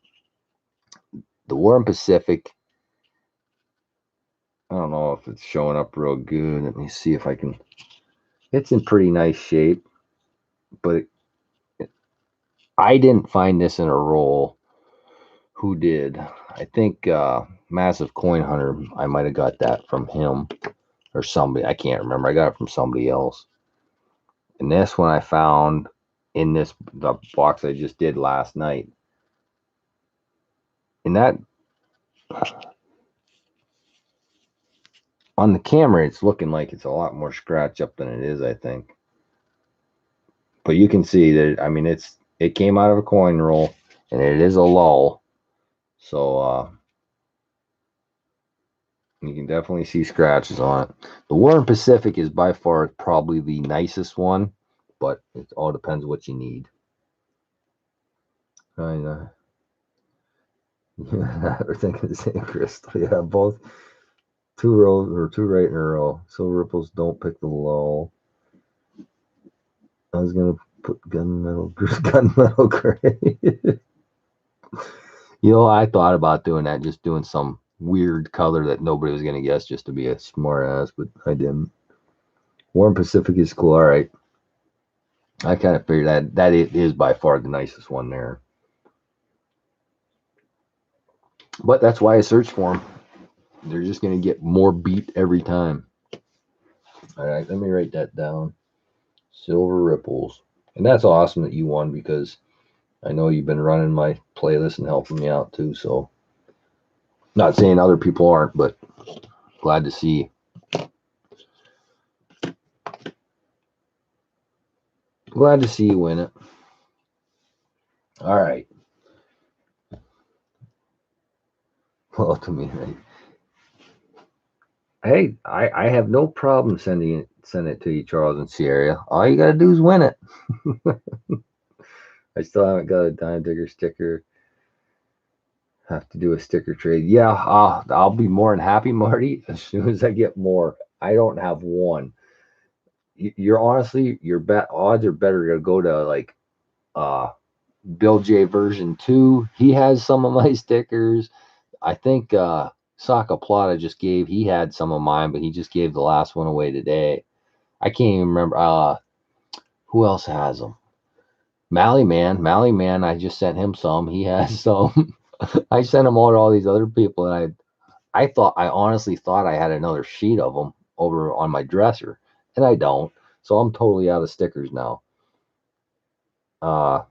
The Warren Pacific, I don't know if it's showing up real good. Let me see if I can. It's in pretty nice shape, but I didn't find this in a roll. Who did? I think Massive Coin Hunter, I might have got that from him or somebody. I can't remember. I got it from somebody else. And this one I found in the box I just did last night. And that, on the camera, it's looking like it's a lot more scratch up than it is, I think. But you can see that, I mean, it came out of a coin roll, and it is a lull. So you can definitely see scratches on it. The Warren Pacific is by far probably the nicest one, but it all depends what you need. I know. Yeah, we're thinking the same crystal. Yeah, both two rows or two right in a row. Silver ripples don't pick the lull. I was gonna put gunmetal gray. I thought about doing that, just doing some weird color that nobody was gonna guess, just to be a smart ass, but I didn't. Warren Pacific is cool. All right, I kind of figured that it is by far the nicest one there. But that's why I searched for them. They're just gonna get more beat every time. All right, let me write that down. Silver ripples, and that's awesome that you won, because I know you've been running my playlist and helping me out too. So, not saying other people aren't, but glad to see. Glad to see you win it. All right. Well, to me, hey, I have no problem send it to you, Charles and Sierra. All you gotta do is win it. I still haven't got a Dime Digger sticker. Have to do a sticker trade. Yeah, I'll be more than happy, Marty, as soon as I get more. I don't have one. You're honestly, your bet odds are better to go to like Bill J version 2. He has some of my stickers. I think Saka Plata he had some of mine, but he just gave the last one away today. I can't even remember. Who else has them? Mally Man, I just sent him some. He has some. I sent them all to all these other people, and I honestly thought I had another sheet of them over on my dresser, and I don't. So I'm totally out of stickers now. I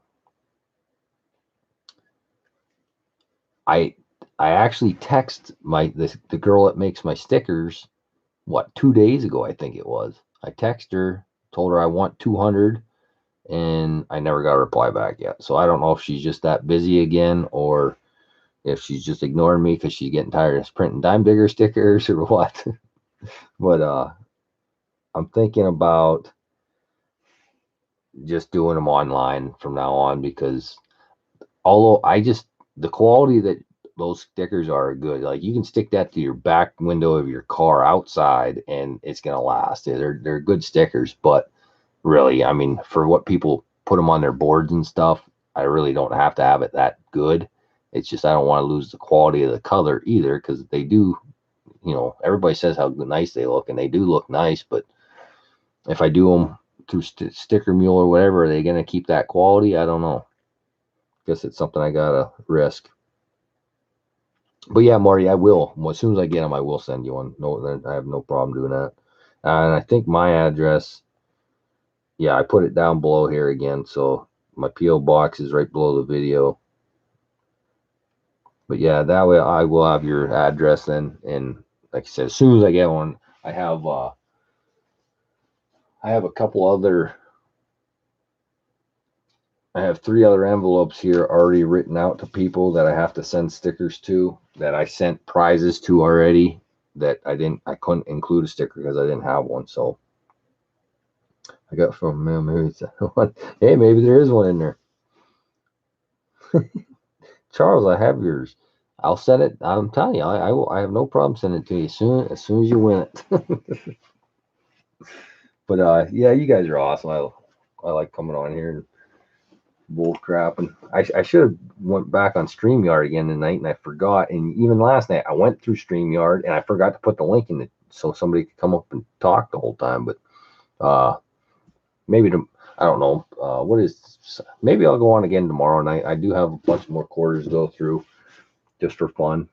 actually text the girl that makes my stickers, 2 days ago, I think it was. I texted her, told her I want 200, and I never got a reply back yet. So I don't know if she's just that busy again, or if she's just ignoring me because she's getting tired of printing Dime Digger stickers or what. But I'm thinking about just doing them online from now on, because although the quality that those stickers are good, like you can stick that to your back window of your car outside and it's gonna last. They're good stickers, but really. I mean, for what people put them on their boards and stuff, I really don't have to have it that good. It's just I don't want to lose the quality of the color either, because they do, everybody says how nice they look, and they do look nice, but if I do them through sticker mule or whatever, are they going to keep that quality? I don't know. Guess it's something I gotta risk. But yeah, Marty, I will. Well, as soon as I get them, I will send you one. No, I have no problem doing that. And I think my address, yeah, I put it down below here again. So my P.O. box is right below the video. But yeah, that way I will have your address then. And like I said, as soon as I get one, I have a couple other. I have 3 other envelopes here already written out to people that I have to send stickers to, that I sent prizes to already, that I couldn't include a sticker because I didn't have one. So I got from maybe it's one. Hey, maybe there is one in there. Charles, I have yours. I'll send it. I'm telling you, I will. I have no problem sending it to you as soon as you win it. But yeah, you guys are awesome. I like coming on here and bull crap. And I should have went back on StreamYard again tonight, and I forgot. And even last night, I went through StreamYard and I forgot to put the link in it so somebody could come up and talk the whole time. But maybe I don't know. Maybe I'll go on again tomorrow night. I do have a bunch more quarters to go through just for fun,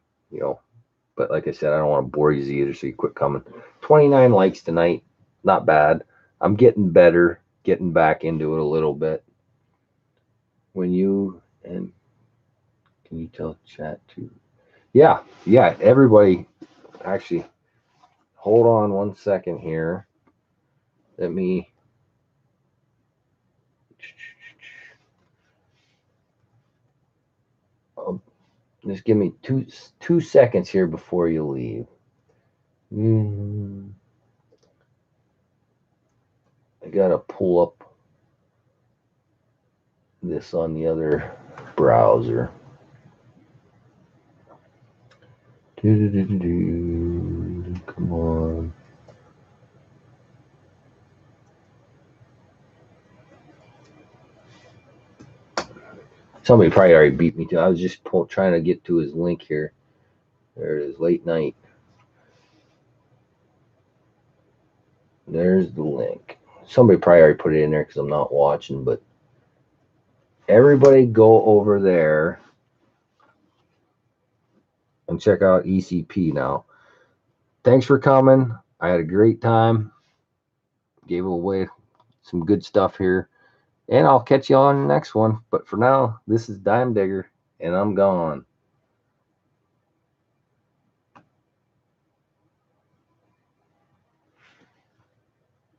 But like I said, I don't want to bore you either, so you quit coming. 29 likes tonight, not bad. I'm getting better, getting back into it a little bit. Can you tell chat to? Yeah, everybody. Actually, hold on one second here. Let me. Just give me two seconds here before you leave. I gotta pull up this on the other browser. Come on. Somebody probably already beat me to. I was just trying to get to his link here. There it is, late night. There's the link. Somebody probably already put it in there because I'm not watching, but everybody go over there and check out ECP now. Thanks for coming. I had a great time. Gave away some good stuff here. And I'll catch you on the next one. But for now, this is Dime Digger, and I'm gone.